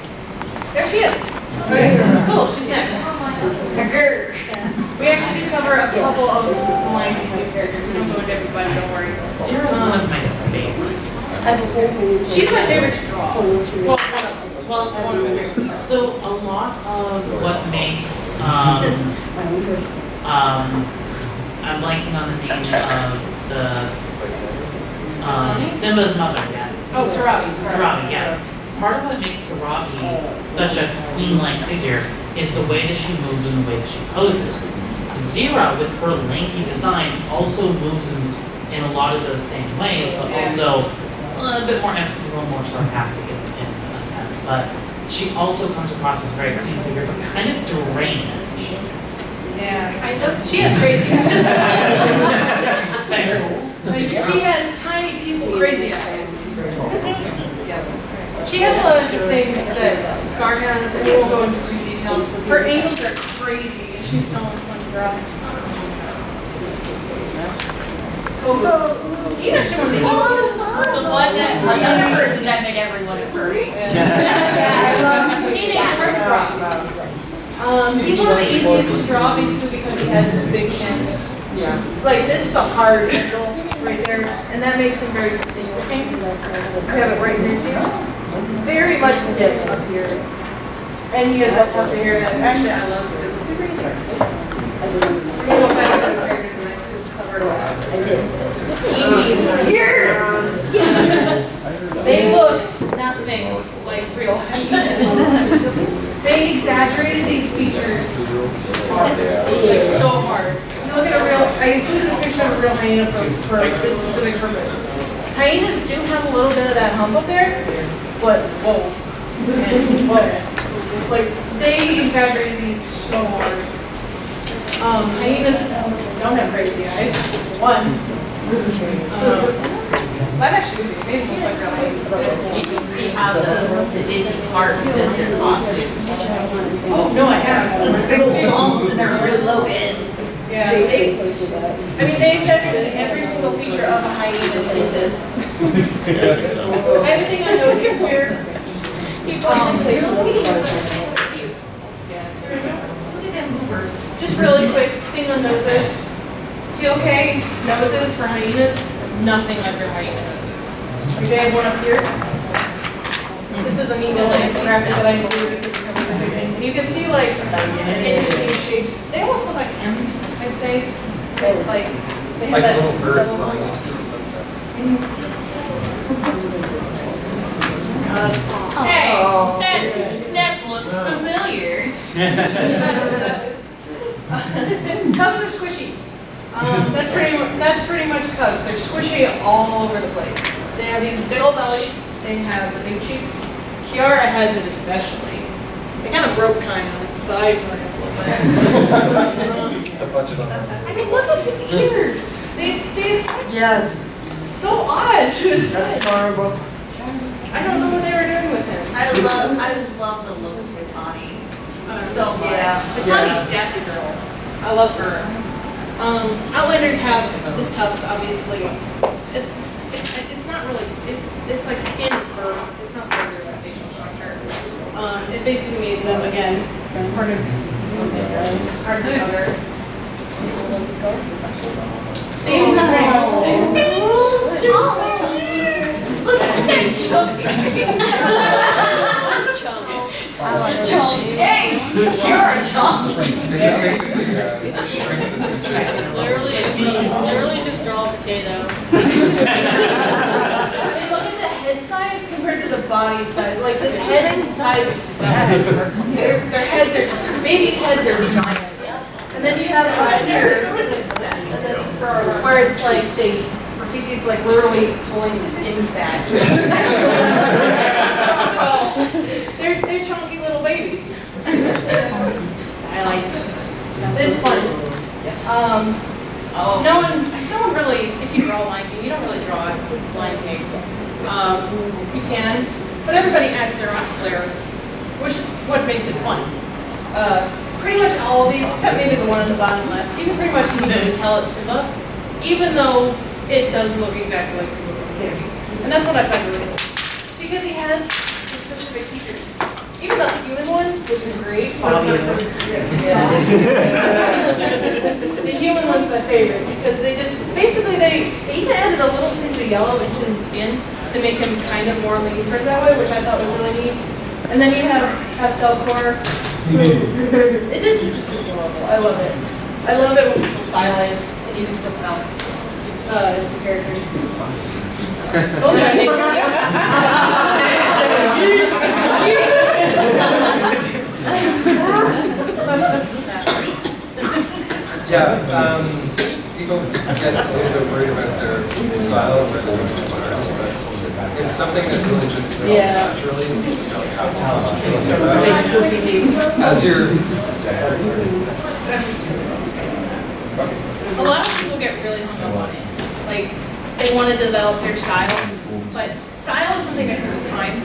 There she is. Okay, cool, she's next. We actually do cover a couple of Lion characters. We don't go into everybody, don't worry. Zero's one of my favorites. She's my favorite to draw. Well, one of my favorites to draw. So a lot of what makes I'm blanking on the name of the Simba's mother, yes. Oh, Sarabi. Sarabi, yes. Part of what makes Sarabi such a queen-like figure is the way that she moves and the way that she poses. Zero, with her lanky design, also moves in a lot of those same ways, but also a little bit more emphasis, a little more sarcastic in a sense. But she also comes across as very clean figure, but kind of deranged. Yeah, kind of. She has crazy eyes. Like, she has tiny people crazy eyes. She has a lot of the things that Scar has, and we won't go into too details. Her angles are crazy, and she's so much fun to draw. He's actually one of the easiest. The one that another person that made everyone a furry. Teenage bird draw. He's one of the easiest to draw basically because he has this big chin. Yeah. Like this is a hard angle right there, and that makes him very distinct looking. We have it right here too. Very much dip up here. And he has that tuft here that actually I love because it's super easy. We're gonna go back to the character because I just covered it up. They look nothing like real hyenas. They exaggerated these features like so hard. You look at a real, I included a picture of a real hyena for this specific purpose. Hyenas do have a little bit of that hump up there, but whoa, and whoa. Like they exaggerated these so hard. Hyenas don't have crazy eyes. One. That actually made them look like real hyenas. You can see how the Disney parks does their costumes. Oh, no, I haven't. Big old bones and they're really low ends. Yeah, they exaggerated every single feature of a hyena in this. Everything on nose is weird. Look at them movers. Just really quick thing on noses. TLK noses for hyenas, nothing like your hyena noses. Like they have one up here. This is a neat little infographic that I included to cover everything. And you can see like interesting shapes. They almost look like M's, I'd say. Like they have Like that a little bird double flying hump. into the sunset. Hey, that snap looks familiar. Cubs are squishy. That's pretty much cubs. They're squishy all over the place. They have these big old bellies. They have the big cheeks. Kiara has it especially. They kind of broke kind of, so I ignored it. but. The budget on that. I mean, look at his ears. They Yes, it's so odd to his that's head. horrible. I don't know what they were doing with him. I love the look of Kitani so much. Yeah. Kitani's sassy girl. I love her. Outlanders have this tufts, obviously. It's not really, it's like skin fur. It's not part of their facial structure. It basically made them, again, part of the other. They use them pretty much the same. Look at that chunky. Chunky. Hey, you're a chunky. It just basically shrink the features. Literally just draw a potato. I mean, look at the head size compared to the body size. Like, this head is the size of their heads are, babies' heads are giant. And then you have up here, where it's like Rafiki's like literally pulling skin fat. Well, they're chunky little babies. Stylized. It's fun. No one really, if you draw Lion King, you don't really draw Lion King. You can, but everybody adds their own flair, which is what makes it fun. Pretty much all of these, except maybe the one on the bottom left, you can pretty much even tell it's Simba, even though it doesn't look exactly like Simba from the movie. And that's what I find really cool. Because he has the specific features. Even the human one, which is great. The human one's my favorite because they just, basically they even added a little tinge of yellow into his skin to make him kind of more lean towards that way, which I thought was really neat. And then you have pastel core. This is just adorable. I love it. I love it when people stylize and you can still tell. It's the character. So Yeah, people get a little bit worried about their style or their artists, but it's something that really just develops naturally. You don't have to consciously think about it. As you're... A lot of people get really hung up on it. Like, they want to develop their style, but style is something that comes with time.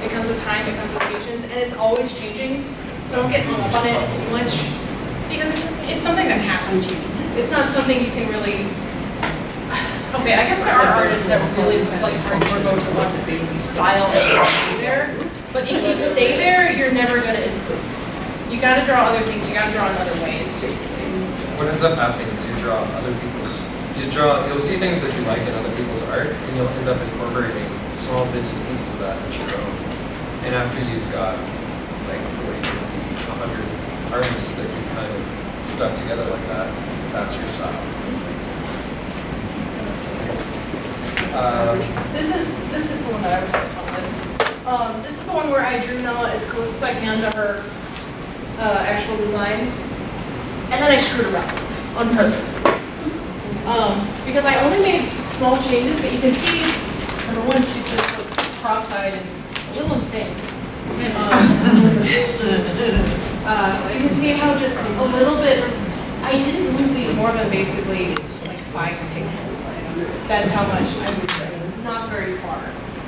It comes with time, it comes with patience, and it's always changing. So don't get hung up on it too much, because it's something that happens. It's not something you can really... Okay, I guess there are artists that really like hardcore go to one style and stay there, but if you stay there, you're never going to improve. You got to draw other things, you got to draw in other ways, basically. What ends up happening is you draw other people's... You'll see things that you like in other people's art, and you'll end up incorporating small bits and pieces of that into your own. And after you've got like 40, 50, 100 artists that you've kind of stuck together like that, that's your style. This is the one that I was having fun with. This is the one where I drew Nala as close as I can to her actual design, and then I screwed around on purpose. Because I only made small changes, but you can see, number one, she just looks cross-eyed and a little insane. You can see how just a little bit, I didn't move these more than basically like 5 pixels. That's how much I moved them, not very far.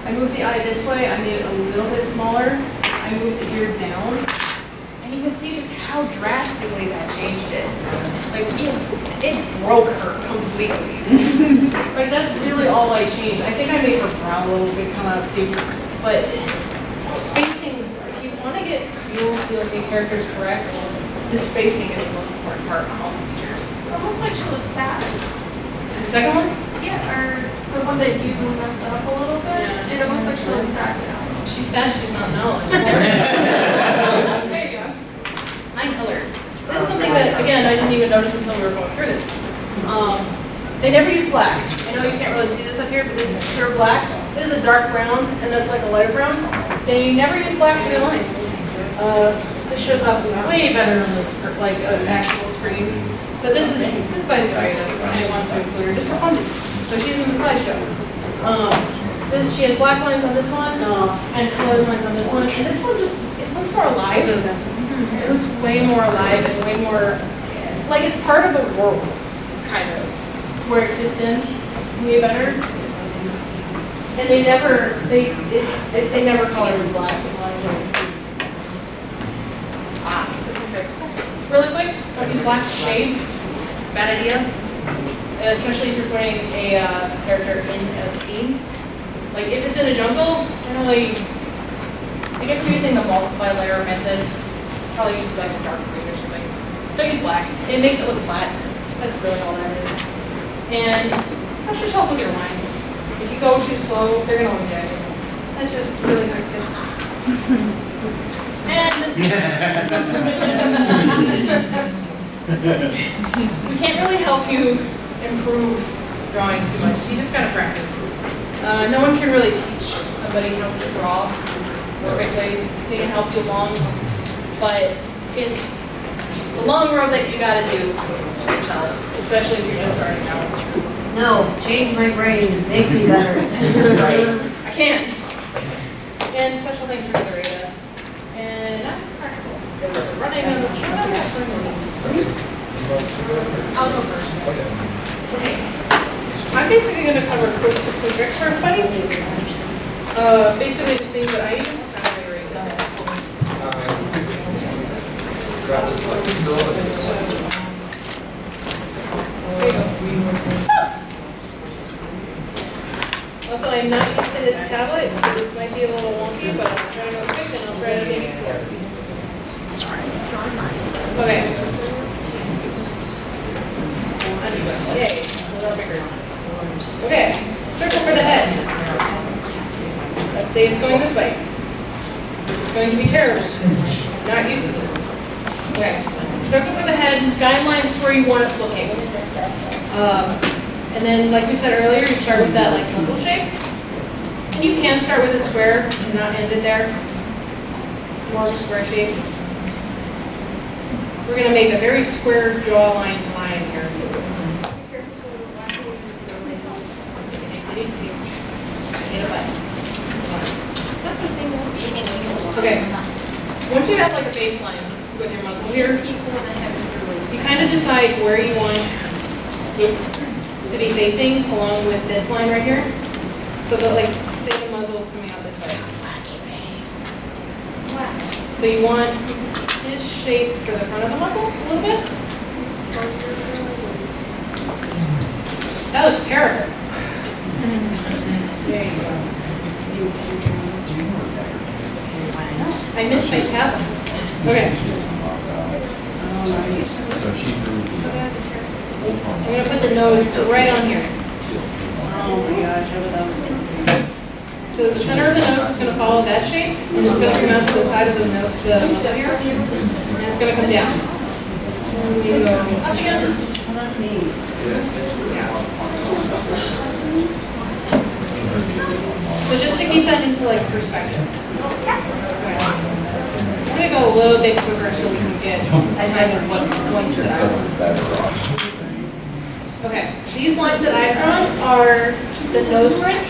I moved the eye this way, I made it a little bit smaller. I moved the ear down. And you can see just how drastically that changed it. Like, it broke her completely. Like, that's really all I changed. I think I made her brow a little bit come out too. But spacing, if you want to get feel like the character's correct, the spacing is the most important part of all the features. It's almost like she looks sad. The second one? Yeah, or the one that you messed up a little bit. Yeah. It almost like she looks sad now. She's sad, she's not Nala. There you go. Eye color. This is something that, again, I didn't even notice until we were going through this. They never use black. I know you can't really see this up here, but this is pure black. This is a dark brown, and that's like a lighter brown. They never use black for the lines. This shows up way better on the like an actual screen. But this by Zurita. I wanted to include her just for fun. So she's in the slideshow. Then she has black lines on this one, and colored lines on this one. And this one just, it looks more alive. It looks way more alive and way more, like it's part of the world, kind of, where it fits in way better. And they never color it black. Really quick, don't use black shade. Bad idea. Especially if you're putting a character in a scene. Like if it's in a jungle, generally, like if you're using the multiply layer method, probably use like a dark green or something. Don't use black. It makes it look flat. That's really all that is. And trust yourself with your lines. If you go too slow, they're gonna look jagged. That's just really quick tips. And this we can't really help you improve drawing too much. You just gotta practice. No one can really teach somebody how to draw perfectly. They can help you along, but it's a long road that you gotta do yourself, especially if you're just starting out. No, change my brain, make me better. I can't. And special thanks for Sarita. And that's practical. Running on the I'll go first. I'm basically going to cover quick tips and tricks for everybody. Basically, the things that I use. I'm going to erase it. Grab the selected fill and it's There you go. Also, I'm not used to this tablet, so this might be a little wonky, but I'll try to go quick and I'll try to make it clear. Okay. Yay, a little bigger. Okay, circle for the head. Let's say it's going this way. This is going to be terrible. Not used to this. Okay, circle for the head, guidelines where you want it looking. And then, like we said earlier, you start with that like muzzle shape. And you can start with a square and not end it there. More of a square shape. We're going to make a very square jawline line here. Okay. Once you have like a baseline with your muzzle here, so you kind of decide where you want it to be facing along with this line right here. So that like, say the muzzle is coming out this way. So you want this shape for the front of the muzzle a little bit. That looks terrible. There you go. I missed my tablet. Okay. I'm going to put the nose right on here. Oh my gosh, So the center of the nose is going to follow that shape, and it's going to come out to the side of the muzzle here, and it's going to come down. And you go up again. Well, that's neat. Yeah. So just to keep that into like perspective. Okay. I'm going to go a little bit quicker so we can get kind of what points that I want. Okay, these lines that I've drawn are the nose bridge,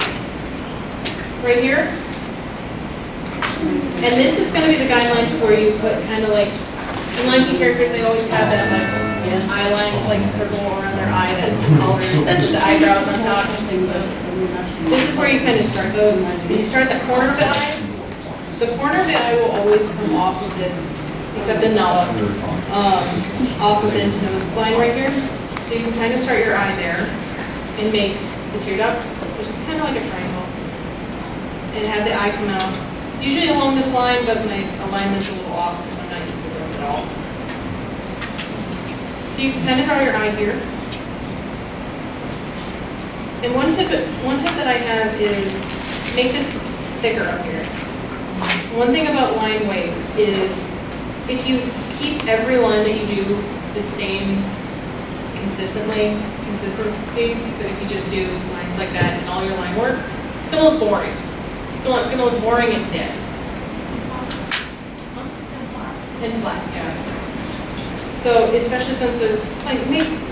right here. And this is going to be the guideline to where you put kind of like, in lanky characters they always have that like eye line, like circle around their eye that's colored, with the eyebrows on top. This is where you kind of start those. When you start the corner of the eye, the corner of the eye will always come off of this, except the knob, off of this nose line right here. So you can kind of start your eye there and make the tear duct, which is kind of like a triangle, and have the eye come out. Usually along this line, but my alignment's a little off because I'm not used to this at all. So you can kind of draw your eye here. And one tip that I have is make this thicker up here. One thing about line weight is if you keep every line that you do the same consistency, so if you just do lines like that in all your line work, it's going to look boring. It's going to look boring and dead. And flat, yeah. So especially since there's, like,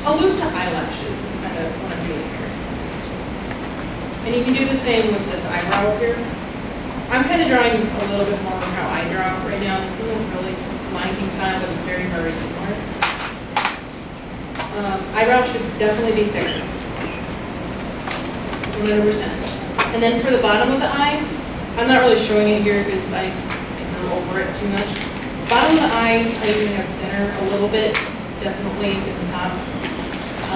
allude to eyelashes is kind of what I'm doing here. And you can do the same with this eyebrow up here. I'm kind of drawing a little bit more how I draw right now. This isn't really Lion King style, but it's very, very similar. Eyebrow should definitely be thicker. 100%. And then for the bottom of the eye, I'm not really showing it here because I drew over it too much. Bottom of the eye, I usually have thinner a little bit, definitely at the top.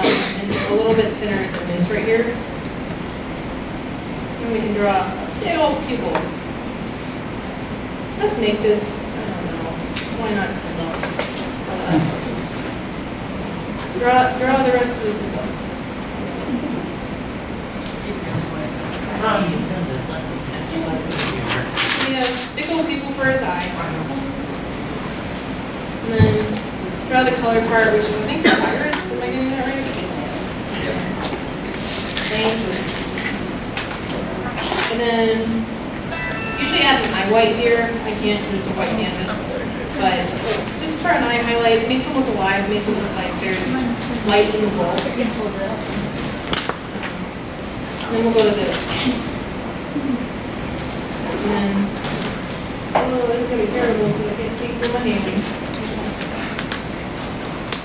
And a little bit thinner than this right here. And we can draw a big old pupil. Let's make this, I don't know, why not symbol? Draw the rest of the symbol. How you send this, let this exercise here. We have big old pupil for his eye. And then let's draw the color part, which is, I think, iris. Am I getting that right? Thank you. And then usually add an eye white here. I can't because it's a white canvas. But just for an eye highlight, it makes them look alive, makes them look like there's light in the bowl. And then we'll go to this. And then, oh, this is going to be terrible because I can't see through my hand.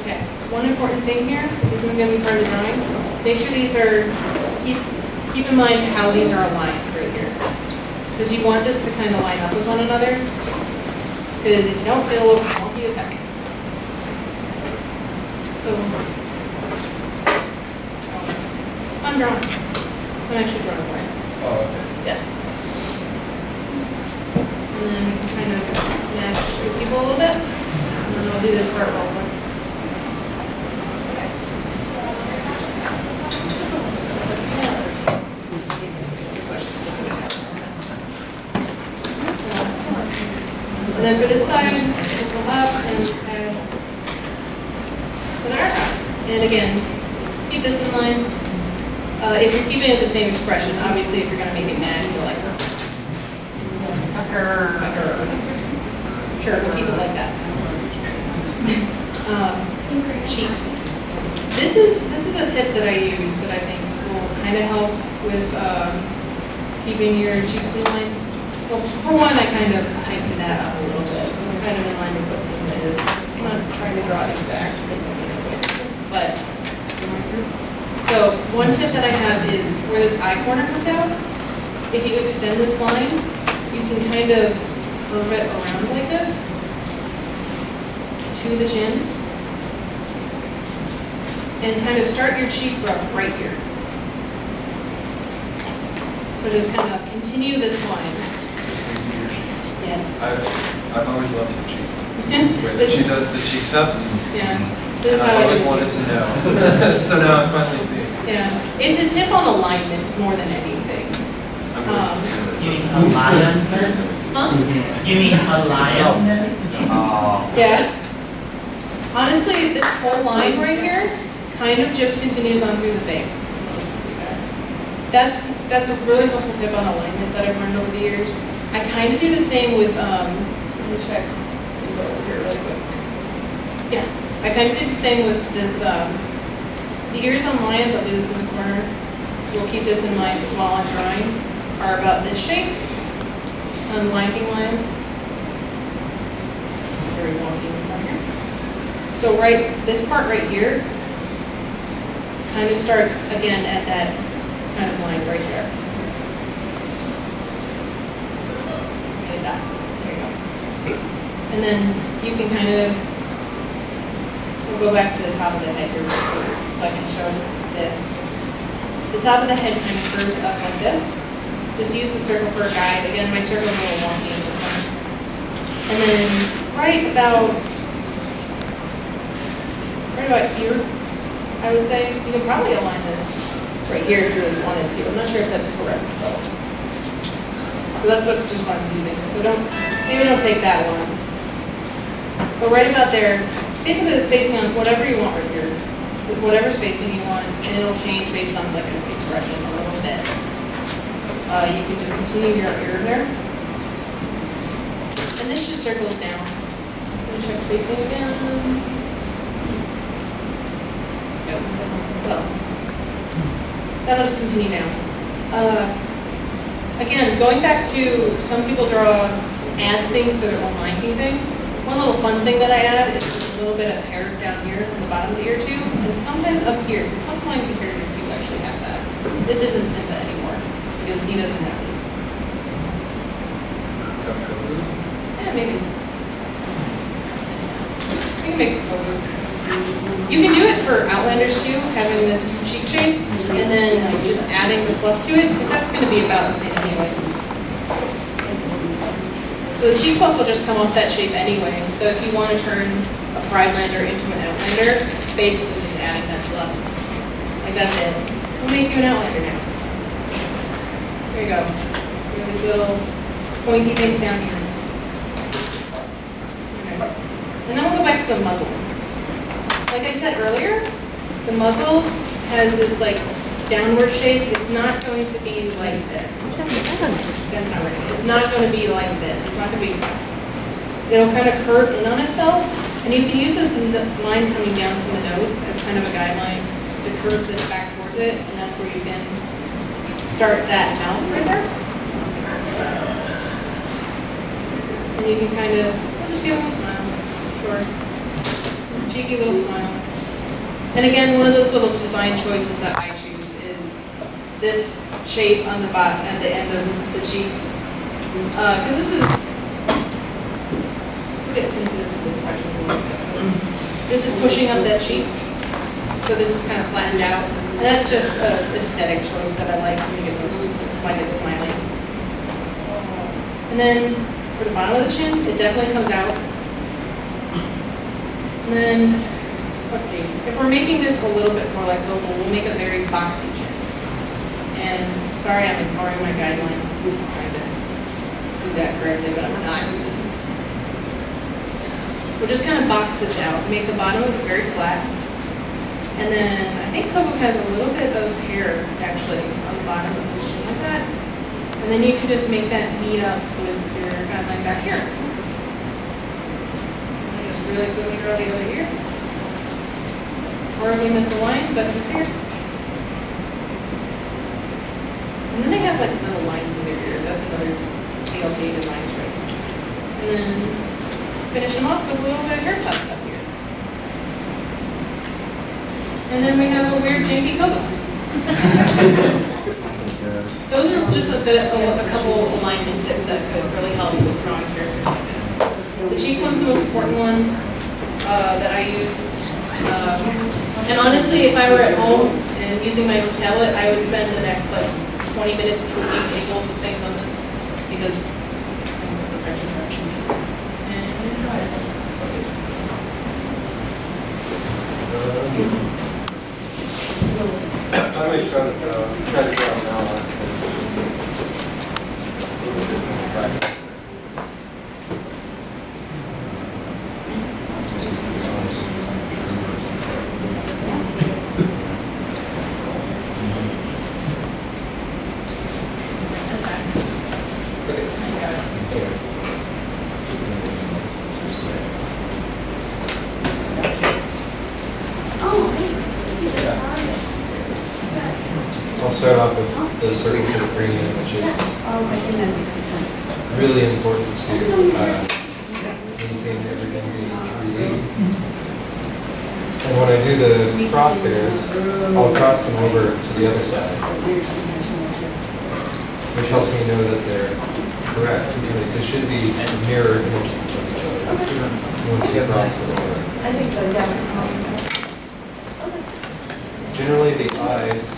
Okay, one important thing here, this is going to be part of the drawing. Make sure these are, keep in mind how these are aligned right here. Because you want this to kind of line up with one another. Because if you don't, it'll look wonky as heck. So, I'm drawing. I'm actually drawing twice. Oh, okay. Yeah. And then we can kind of match your people a little bit. And then I'll do this part real quick. And then for this side, just go up and add an eyebrow. And again, keep this in line. If you're keeping it the same expression, obviously if you're going to make it mad, you'll like her. Sure, we'll keep it like that. Cheeks. This is a tip that I use that I think will kind of help with keeping your cheeks in line. Well, for one, I kind of tighten that up a little bit. I'm kind of in line with what Simba is. I'm not trying to draw it exact, but so one tip that I have is where this eye corner comes out. If you extend this line, you can kind of curve it around like this to the chin, and kind of start your cheek rub right here. So just kind of continue this line. Yes. I've always loved her cheeks. Where she does the cheek tufts. Yeah. And I always wanted to know. So now I'm finally seeing. Yeah. It's a tip on alignment more than anything. I'm going to assume You mean a lion? Huh? You mean a lion? Yeah. Honestly, this whole line right here kind of just continues on through the face. That's a really helpful tip on alignment that I've learned over the years. I kind of do the same with, let me check, see what over here really quick. Yeah, I kind of do the same with this, the ears on lions, I'll do this in the corner. We'll keep this in mind while I'm drawing, are about this shape on Lion King lions. Very wonky right here. So this part right here kind of starts again at that kind of line right there. There you go. And then you can kind of, we'll go back to the top of the head here real quick so I can show this. The top of the head kind of curves up like this. Just use the circle for a guide. Again, my circle is a little wonky in this one. And then right about here, I would say, you can probably align this right here if you really wanted to. I'm not sure if that's correct though. So that's just what I'm using. So maybe don't take that one. But right about there, basically the spacing on whatever you want right here, with whatever spacing you want, and it'll change based on like an expression a little bit. You can just continue your ear there. And this just circles down. Let me check spacing again. Well, that'll just continue down. again, going back to some people add things to their own liking thing. One little fun thing that I add is just a little bit of hair down here on the bottom of the ear too, and sometimes up here. Some blind competitors do actually have that. This isn't Simba anymore because he doesn't have these. Yeah, maybe. You can make photos. You can do it for Outlanders too, having this cheek shape, and then just adding the fluff to it, because that's going to be about the same anyway. So the cheek fluff will just come off that shape anyway. So if you want to turn a Pridelander into an Outlander, basically just adding that fluff. Like that's it. We'll make you an Outlander now. There you go. You have these little pointy things down here. Okay. And then we'll go back to the muzzle. Like I said earlier, the muzzle has this like downward shape. It's not going to be like this. That's not right. It's not going to be like this. It's not going to be, it'll kind of curve in on itself. And you can use this line coming down from the nose as kind of a guideline to curve this back towards it. And that's where you can start that mouth right there. And you can kind of, just give them a smile. Sure. Cheeky little smile. And again, one of those little design choices that I choose is this shape on the bottom, at the end of the cheek. Because this is, we'll get into this with this question a little bit. This is pushing up that cheek. So this is kind of flattened out. And that's just an aesthetic choice that I like to make it look like it's smiling. And then for the bottom of the chin, it definitely comes out. And then, let's see, if we're making this a little bit more like vocal, we'll make a very boxy chin. And sorry, I'm ignoring my guidelines, trying to do that correctly, but I'm not. We'll just kind of box this out, make the bottom of it very flat. And then I think Coco has a little bit of hair actually on the bottom of the chin like that. And then you can just make that meet up with your guideline back here. Really quickly draw the other ear. Horribly misaligned, but it's here. And then they have like little lines in their ear. That's another TLK design choice. And then finish them off with a little bit of hair tuck up here. And then we have a weird janky Coco. Those are just a couple alignment tips that could really help you with drawing characters like this. The cheek one's the most important one that I use. And honestly, if I were at home and using my own tablet, I would spend the next like 20 minutes tweaking angles and things on this because I might try to draw now. I'll start off with the circle to the cranium, which is really important to maintain everything being 3D. And when I do the crosshairs, I'll cross them over to the other side, which helps me know that they're correct, because they should be mirror images of each other once you cross them over. I think so, yeah. Generally, the eyes